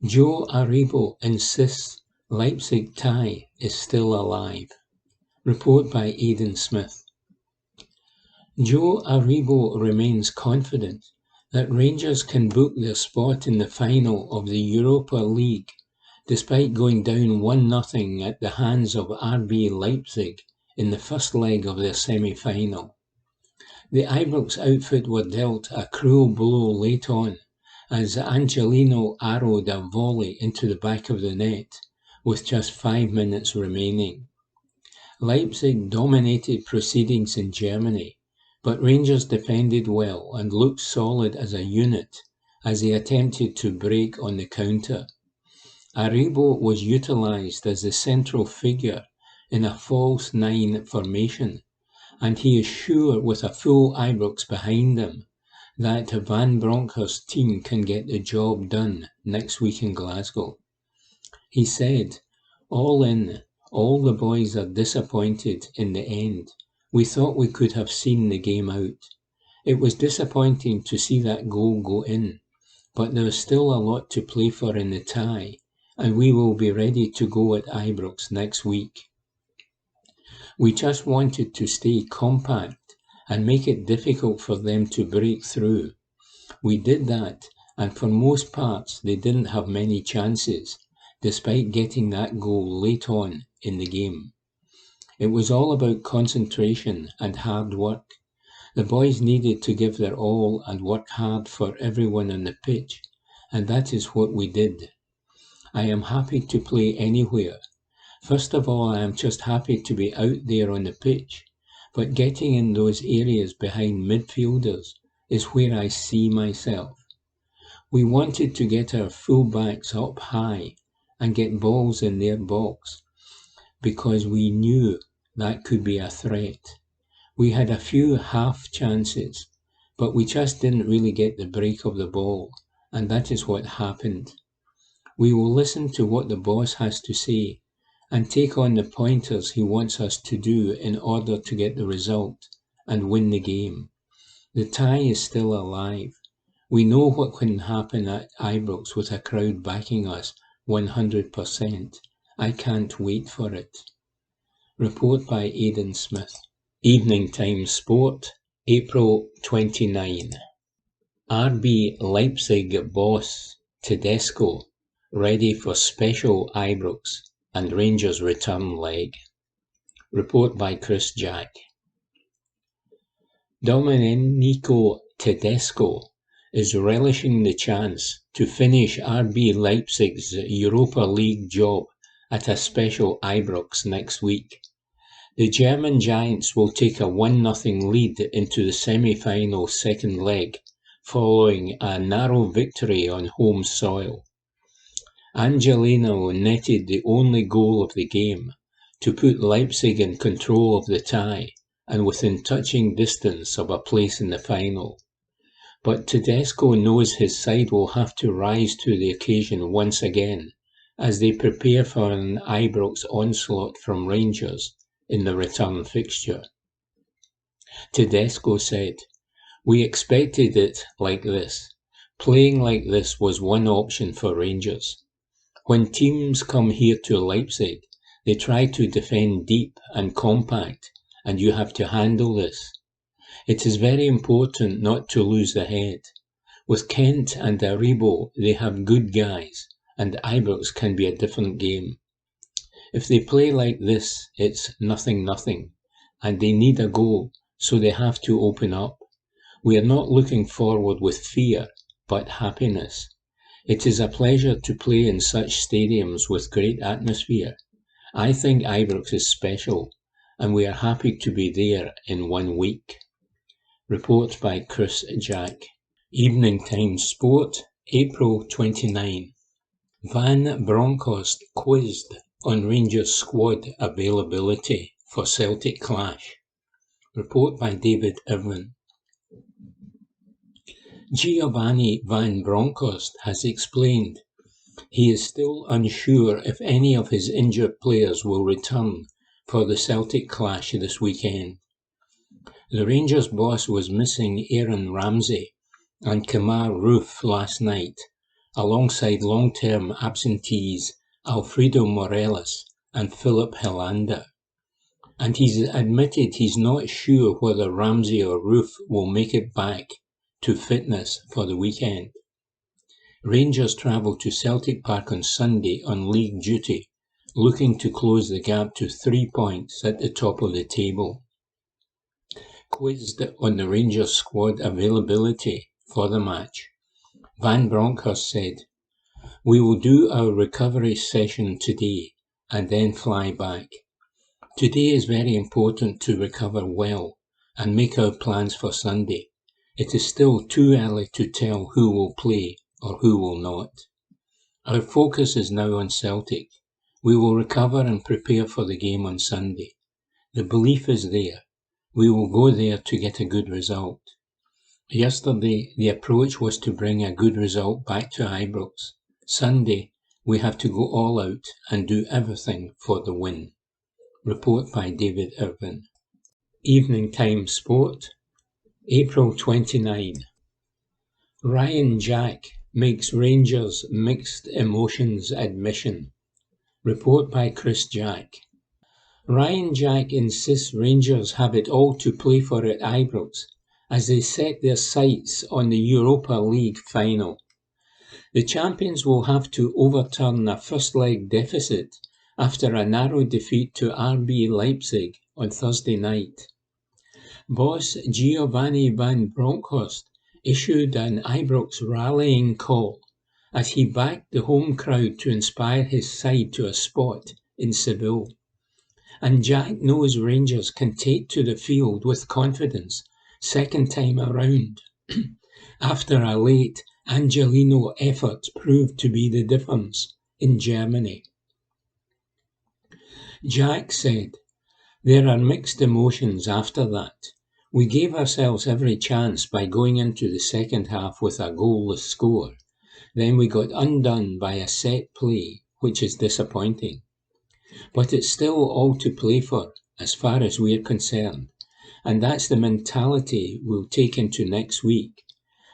Joe Aribo insists Leipzig tie is still alive. Report by Aidan Smith. Joe Aribo remains confident that Rangers can book their spot in the final of the Europa League, despite going down 1-0 at the hands of RB Leipzig in the first leg of their semi-final. The Ibrox outfit were dealt a cruel blow late on as Angelino arrowed a volley into the back of the net, with just 5 minutes remaining. Leipzig dominated proceedings in Germany, but Rangers defended well and looked solid as a unit as they attempted to break on the counter. Aribo was utilised as the central figure in a false nine formation, and he is sure with a full Ibrox behind him that Van Bronckhorst's team can get the job done next week in Glasgow. He said, "All in, all the boys are disappointed in the end. We thought we could have seen the game out. It was disappointing to see that goal go in, but there is still a lot to play for in the tie, and we will be ready to go at Ibrox next week. We just wanted to stay compact and make it difficult for them to break through. We did that, and for most parts they didn't have many chances, despite getting that goal late on in the game. It was all about concentration and hard work. The boys needed to give their all and work hard for everyone on the pitch, and that is what we did. I am happy to play anywhere. First of all, I am just happy to be out there on the pitch, but getting in those areas behind midfielders is where I see myself. We wanted to get our full-backs up high and get balls in their box, because we knew that could be a threat. We had a few half chances, but we just didn't really get the break of the ball, and that is what happened. We will listen to what the boss has to say and take on the pointers he wants us to do in order to get the result and win the game. The tie is still alive. We know what can happen at Ibrox with a crowd backing us 100%. I can't wait for it." Report by Aidan Smith. Evening Times Sport, April 29. RB Leipzig boss Tedesco ready for special Ibrox and Rangers return leg. Report by Chris Jack. Domenico Tedesco is relishing the chance to finish RB Leipzig's Europa League job at a special Ibrox next week. The German Giants will take a 1-0 lead into the semi-final second leg, following a narrow victory on home soil. Angelino netted the only goal of the game to put Leipzig in control of the tie and within touching distance of a place in the final. But Tedesco knows his side will have to rise to the occasion once again as they prepare for an Ibrox onslaught from Rangers in the return fixture. Tedesco said, "We expected it like this. Playing like this was one option for Rangers. When teams come here to Leipzig, they try to defend deep and compact, and you have to handle this. It is very important not to lose the head. With Kent and Aribo, they have good guys, and Ibrox can be a different game. If they play like this, it's 0-0, and they need a goal, so they have to open up. We are not looking forward with fear, but happiness. It is a pleasure to play in such stadiums with great atmosphere. I think Ibrox is special, and we are happy to be there in 1 week." Report by Chris Jack. Evening Times Sport, April 29. Van Bronckhorst quizzed on Rangers squad availability for Celtic clash. Report by David Irvin. Giovanni Van Bronckhorst has explained he is still unsure if any of his injured players will return for the Celtic clash this weekend. The Rangers boss was missing Aaron Ramsey and Kemar Roofe last night, alongside long-term absentees Alfredo Morelos and Philip Helander. And he's admitted he's not sure whether Ramsey or Roofe will make it back to fitness for the weekend. Rangers travel to Celtic Park on Sunday on league duty, looking to close the gap to 3 points at the top of the table. Quizzed on the Rangers squad availability for the match, Van Bronckhorst said, "We will do our recovery session today and then fly back. Today is very important to recover well and make our plans for Sunday. It is still too early to tell who will play or who will not. Our focus is now on Celtic. We will recover and prepare for the game on Sunday. The belief is there. We will go there to get a good result. Yesterday, the approach was to bring a good result back to Ibrox. Sunday, we have to go all out and do everything for the win. Report by David Irvin. Evening Times Sport, April 29. Ryan Jack makes Rangers mixed emotions admission. Report by Chris Jack. Ryan Jack insists Rangers have it all to play for at Ibrox as they set their sights on the Europa League final. The champions will have to overturn a first-leg deficit after a narrow defeat to RB Leipzig on Thursday night. Boss Giovanni van Bronckhorst issued an Ibrox rallying call as he backed the home crowd to inspire his side to a spot in Seville. And Jack knows Rangers can take to the field with confidence second time around, after a late Angelino effort proved to be the difference in Germany. Jack said, "There are mixed emotions after that. We gave ourselves every chance by going into the second half with a goalless score. Then we got undone by a set play, which is disappointing. But it's still all to play for, as far as we're concerned. And that's the mentality we'll take into next week,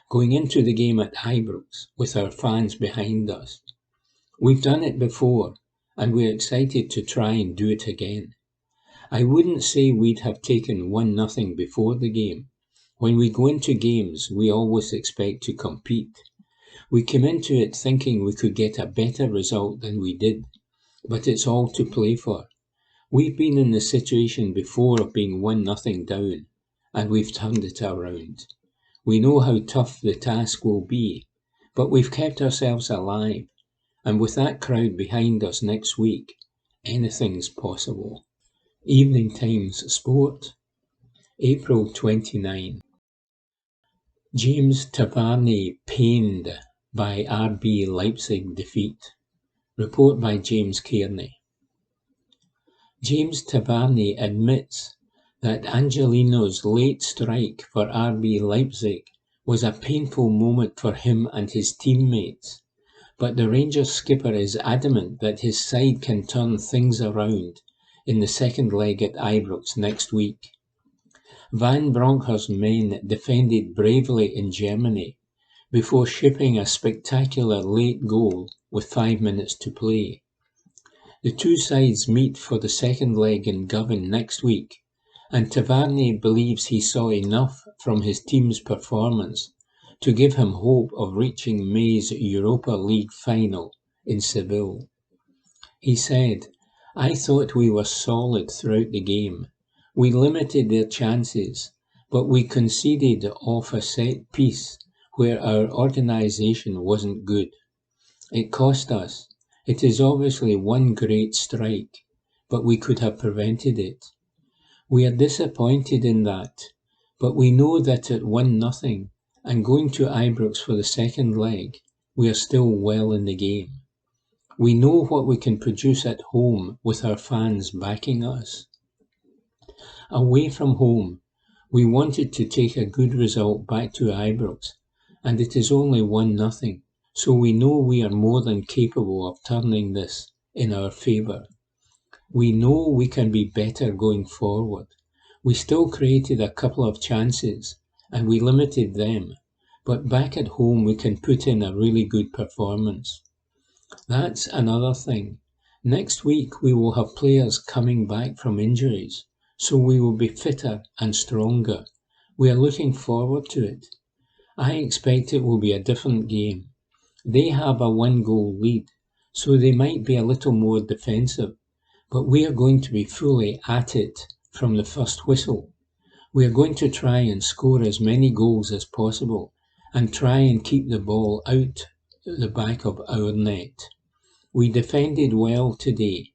going into the game at Ibrox with our fans behind us. We've done it before, and we're excited to try and do it again. I wouldn't say we'd have taken 1-0 before the game. When we go into games, we always expect to compete. We came into it thinking we could get a better result than we did, but it's all to play for. We've been in the situation before of being 1-0 down, and we've turned it around. We know how tough the task will be, but we've kept ourselves alive, and with that crowd behind us next week, anything's possible." Evening Times Sport, April 29. James Tavarny pained by RB Leipzig defeat. Report by James Kearney. James Tavarny admits that Angelino's late strike for RB Leipzig was a painful moment for him and his teammates, but the Rangers skipper is adamant that his side can turn things around in the second leg at Ibrox next week. Van Bronckhorst's men defended bravely in Germany before shipping a spectacular late goal with 5 minutes to play. The two sides meet for the second leg in Govan next week, and Tavarny believes he saw enough from his team's performance to give him hope of reaching May's Europa League final in Seville. He said, "I thought we were solid throughout the game. We limited their chances, but we conceded off a set piece where our organisation wasn't good. It cost us. It is obviously one great strike, but we could have prevented it. We are disappointed in that, but we know that at 1-0 and going to Ibrox for the second leg, we are still well in the game. We know what we can produce at home with our fans backing us. Away from home, we wanted to take a good result back to Ibrox, and it is only 1-0, so we know we are more than capable of turning this in our favour. We know we can be better going forward. We still created a couple of chances, and we limited them, but back at home we can put in a really good performance. That's another thing. Next week we will have players coming back from injuries, so we will be fitter and stronger. We are looking forward to it. I expect it will be a different game. They have a 1-goal lead, so they might be a little more defensive, but we are going to be fully at it from the first whistle. We are going to try and score as many goals as possible and try and keep the ball out the back of our net. We defended well today,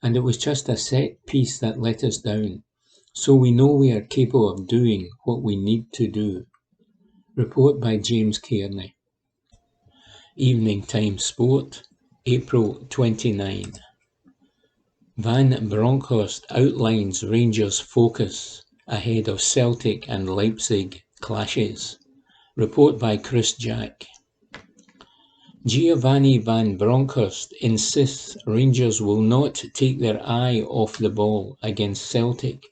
and it was just a set piece that let us down. So we know we are capable of doing what we need to do. Report by James Kearney. Evening Time Sport, April 29. Van Bronckhorst outlines Rangers' focus ahead of Celtic and Leipzig clashes. Report by Chris Jack. Giovanni Van Bronckhorst insists Rangers will not take their eye off the ball against Celtic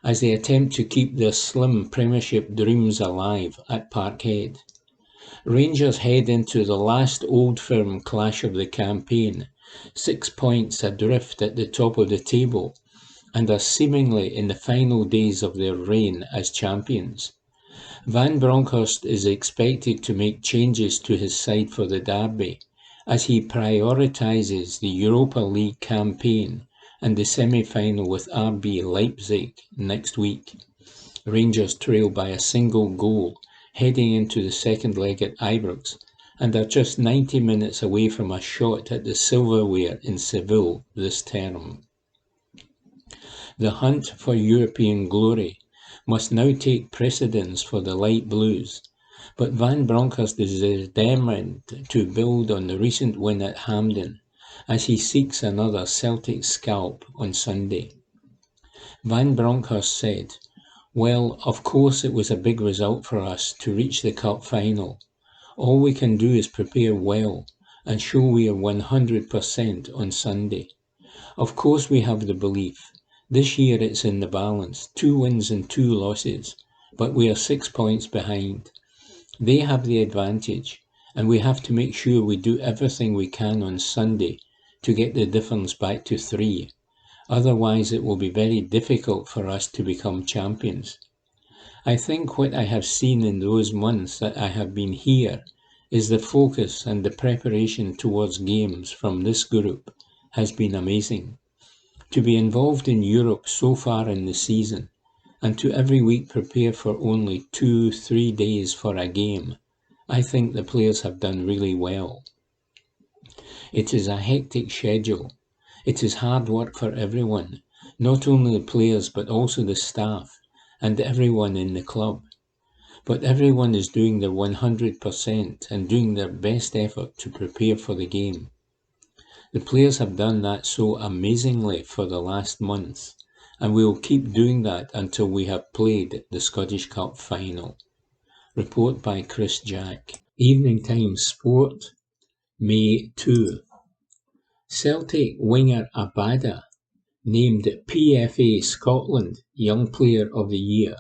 as they attempt to keep their slim Premiership dreams alive at Parkhead. Rangers head into the last Old Firm clash of the campaign, 6 points adrift at the top of the table, and are seemingly in the final days of their reign as champions. Van Bronckhorst is expected to make changes to his side for the derby, as he prioritises the Europa League campaign and the semi-final with RB Leipzig next week. Rangers trail by a single goal heading into the second leg at Ibrox and are just 90 minutes away from a shot at the silverware in Seville this term. The hunt for European glory must now take precedence for the light blues, but Van Bronckhorst is determined to build on the recent win at Hampden as he seeks another Celtic scalp on Sunday. Van Bronckhorst said, "Well, of course it was a big result for us to reach the cup final. All we can do is prepare well and show we are 100% on Sunday. Of course we have the belief. This year it's in the balance, 2 wins and 2 losses, but we are 6 points behind. They have the advantage, and we have to make sure we do everything we can on Sunday to get the difference back to 3. Otherwise it will be very difficult for us to become champions. I think what I have seen in those months that I have been here is the focus and the preparation towards games from this group has been amazing. To be involved in Europe so far in the season, and to every week prepare for only 2-3 days for a game, I think the players have done really well. It is a hectic schedule. It is hard work for everyone, not only the players but also the staff and everyone in the club. But everyone is doing their 100% and doing their best effort to prepare for the game. The players have done that so amazingly for the last months, and we will keep doing that until we have played the Scottish Cup final. Report by Chris Jack. Evening Time Sport, May 2. Celtic winger Abada named PFA Scotland Young Player of the Year.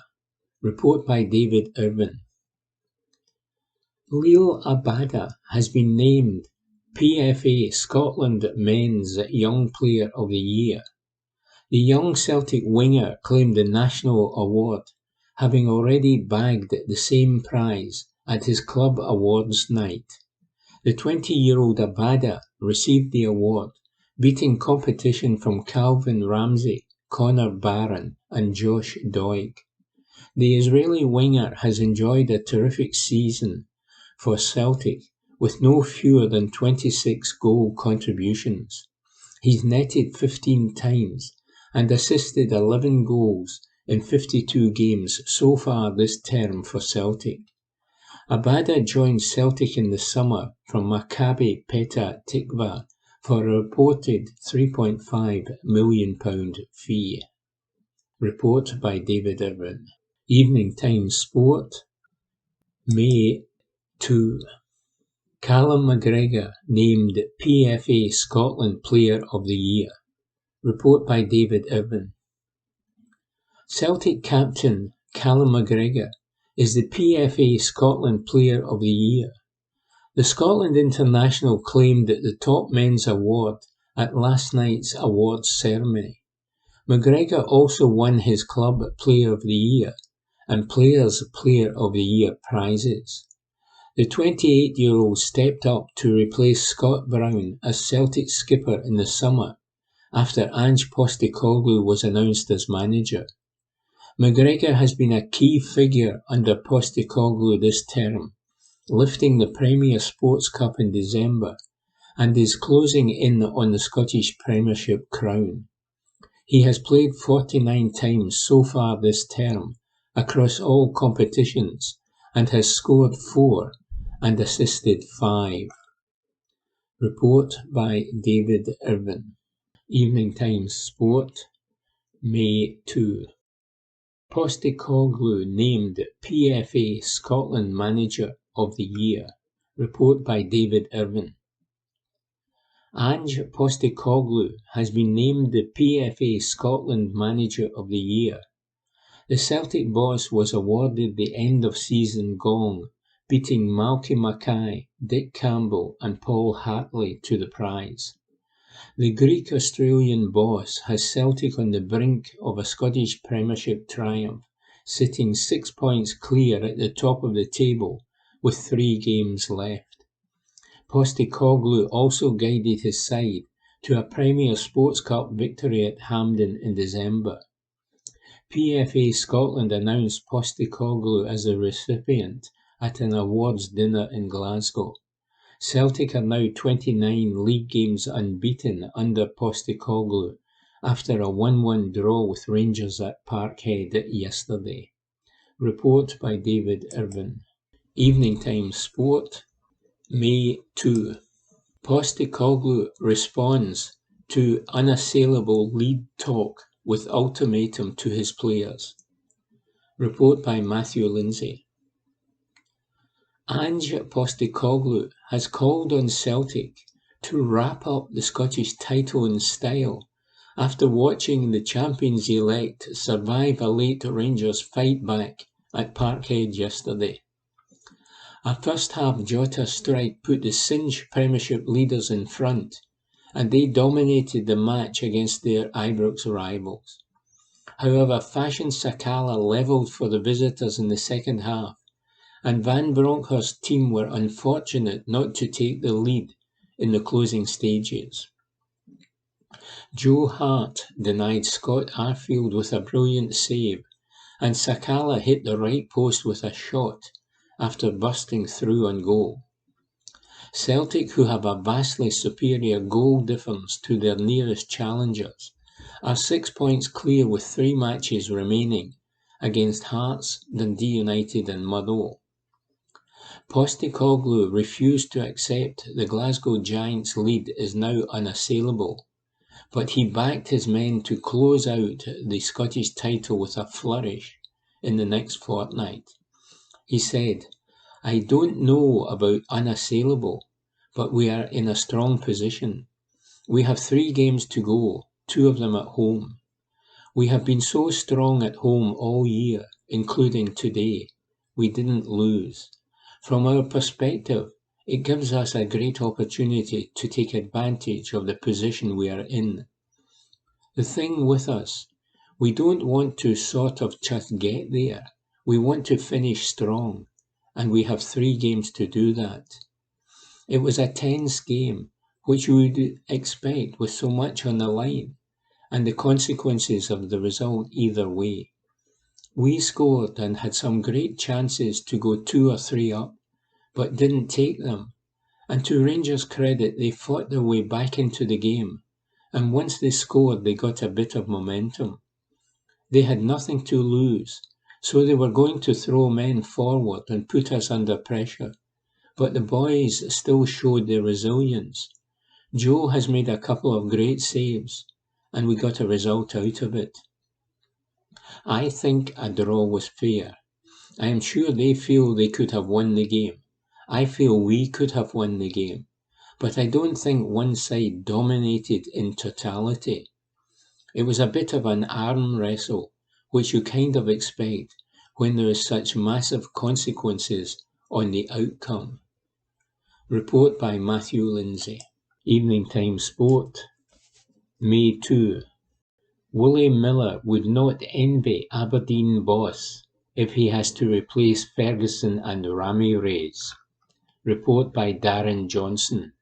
Report by David Irvin. Leo Abada has been named PFA Scotland Men's Young Player of the Year. The young Celtic winger claimed the national award, having already bagged the same prize at his club awards night. The 20-year-old Abada received the award, beating competition from Calvin Ramsey, Connor Barron and Josh Doig. The Israeli winger has enjoyed a terrific season for Celtic, with no fewer than 26 goal contributions. He's netted 15 times and assisted 11 goals in 52 games so far this term for Celtic. Abada joined Celtic in the summer from Maccabi Petah Tikva for a reported £3.5 million fee. Report by David Irvin. Evening Time Sport, May 2. Callum McGregor named PFA Scotland Player of the Year. Report by David Irvin. Celtic captain Callum McGregor is the PFA Scotland Player of the Year. The Scotland international claimed the top men's award at last night's awards ceremony. McGregor also won his Club Player of the Year and Players Player of the Year prizes. The 28-year-old stepped up to replace Scott Brown as Celtic skipper in the summer after Ange Postecoglou was announced as manager. McGregor has been a key figure under Postecoglou this term, lifting the Premier Sports Cup in December and is closing in on the Scottish Premiership crown. He has played 49 times so far this term across all competitions and has scored 4 and assisted 5. Report by David Irvin. Evening Times Sport, May 2. Postecoglou named PFA Scotland Manager of the Year. Report by David Irvin. Ange Postecoglou has been named the PFA Scotland Manager of the Year. The Celtic boss was awarded the end-of-season gong, beating Malky Mackay, Dick Campbell and Paul Hartley to the prize. The Greek-Australian boss has Celtic on the brink of a Scottish Premiership triumph, sitting 6 points clear at the top of the table with 3 games left. Postecoglou also guided his side to a Premier Sports Cup victory at Hampden in December. PFA Scotland announced Postecoglou as the recipient at an awards dinner in Glasgow. Celtic are now 29 league games unbeaten under Postecoglou after a 1-1 draw with Rangers at Parkhead yesterday. Report by David Irvin. Evening Times Sport, May 2. Postecoglou responds to unassailable lead talk with ultimatum to his players. Report by Matthew Lindsay. Ange Postecoglou has called on Celtic to wrap up the Scottish title in style after watching the champions-elect survive a late Rangers fight-back at Parkhead yesterday. A first-half Jota strike put the Cinch Premiership leaders in front, and they dominated the match against their Ibrox rivals. However, Fashion Sakala levelled for the visitors in the second half, and Van Bronckhorst's team were unfortunate not to take the lead in the closing stages. Joe Hart denied Scott Arfield with a brilliant save, and Sakala hit the right post with a shot after bursting through on goal. Celtic, who have a vastly superior goal difference to their nearest challengers, are 6 points clear with 3 matches remaining against Hearts, Dundee United and Motherwell. Postecoglou refused to accept the Glasgow Giants' lead is now unassailable, but he backed his men to close out the Scottish title with a flourish in the next fortnight. He said, "I don't know about unassailable, but we are in a strong position. We have 3 games to go, 2 of them at home. We have been so strong at home all year, including today. We didn't lose. From our perspective, it gives us a great opportunity to take advantage of the position we are in. The thing with us, we don't want to sort of just get there. We want to finish strong, and we have 3 games to do that." It was a tense game, which you would expect with so much on the line, and the consequences of the result either way. We scored and had some great chances to go 2 or 3 up, but didn't take them, and to Rangers' credit, they fought their way back into the game, and once they scored they got a bit of momentum. They had nothing to lose, so they were going to throw men forward and put us under pressure, but the boys still showed their resilience. Joe has made a couple of great saves, and we got a result out of it. I think a draw was fair. I am sure they feel they could have won the game. I feel we could have won the game, but I don't think one side dominated in totality. It was a bit of an arm wrestle, which you kind of expect when there is such massive consequences on the outcome. Report by Matthew Lindsay. Evening Times Sport, May 2. Willie Miller would not envy Aberdeen boss if he has to replace Ferguson and Ramirez. Report by Darren Johnson.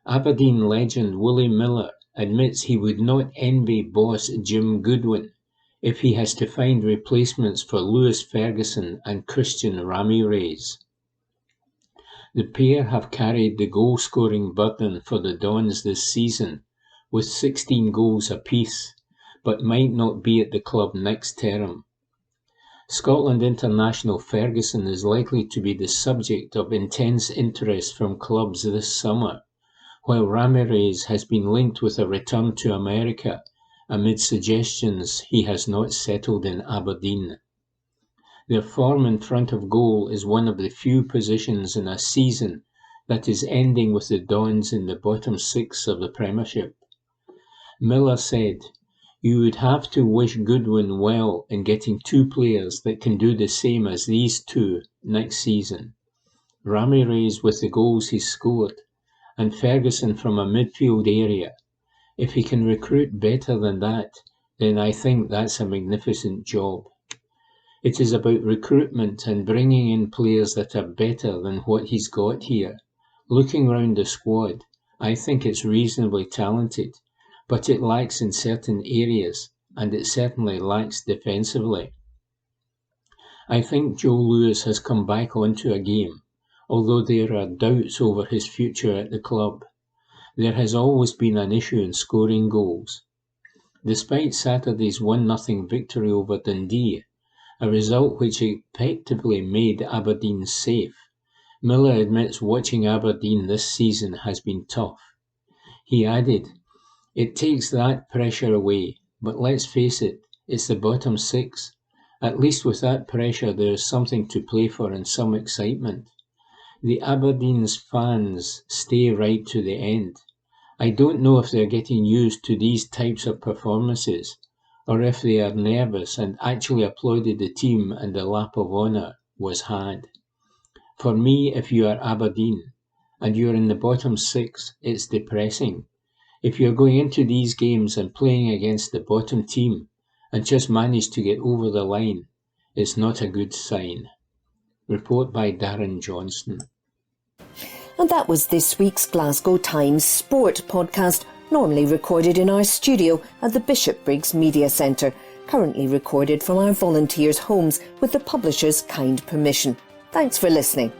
Aberdeen legend Willie Miller admits he would not envy boss Jim Goodwin if he has to find replacements for Lewis Ferguson and Christian Ramirez. The pair have carried the goal-scoring burden for the Dons this season, with 16 goals apiece, but might not be at the club next term. Scotland international Ferguson is likely to be the subject of intense interest from clubs this summer, while Ramirez has been linked with a return to America amid suggestions he has not settled in Aberdeen. Their form in front of goal is one of the few positions in a season that is ending with the Dons in the bottom six of the Premiership. Miller said, "You would have to wish Goodwin well in getting two players that can do the same as these two next season. Ramirez with the goals he's scored, and Ferguson from a midfield area. If he can recruit better than that, then I think that's a magnificent job. It is about recruitment and bringing in players that are better than what he's got here. Looking round the squad, I think it's reasonably talented, but it lacks in certain areas, and it certainly lacks defensively. I think Joe Lewis has come back onto a game, although there are doubts over his future at the club. There has always been an issue in scoring goals. Despite Saturday's 1-0 victory over Dundee, a result which effectively made Aberdeen safe, Miller admits watching Aberdeen this season has been tough. He added, "It takes that pressure away, but let's face it, it's the bottom six. At least with that pressure there is something to play for and some excitement. The Aberdeen's fans stay right to the end. I don't know if they're getting used to these types of performances, or if they are nervous and actually applauded the team and the lap of honour was had. For me, if you are Aberdeen, and you're in the bottom six, it's depressing. If you're going into these games and playing against the bottom team, and just manage to get over the line, it's not a good sign." Report by Darren Johnston. And that was this week's Glasgow Times Sport podcast, normally recorded in our studio at the Bishopbriggs Media Centre, currently recorded from our volunteers' homes with the publisher's kind permission. Thanks for listening.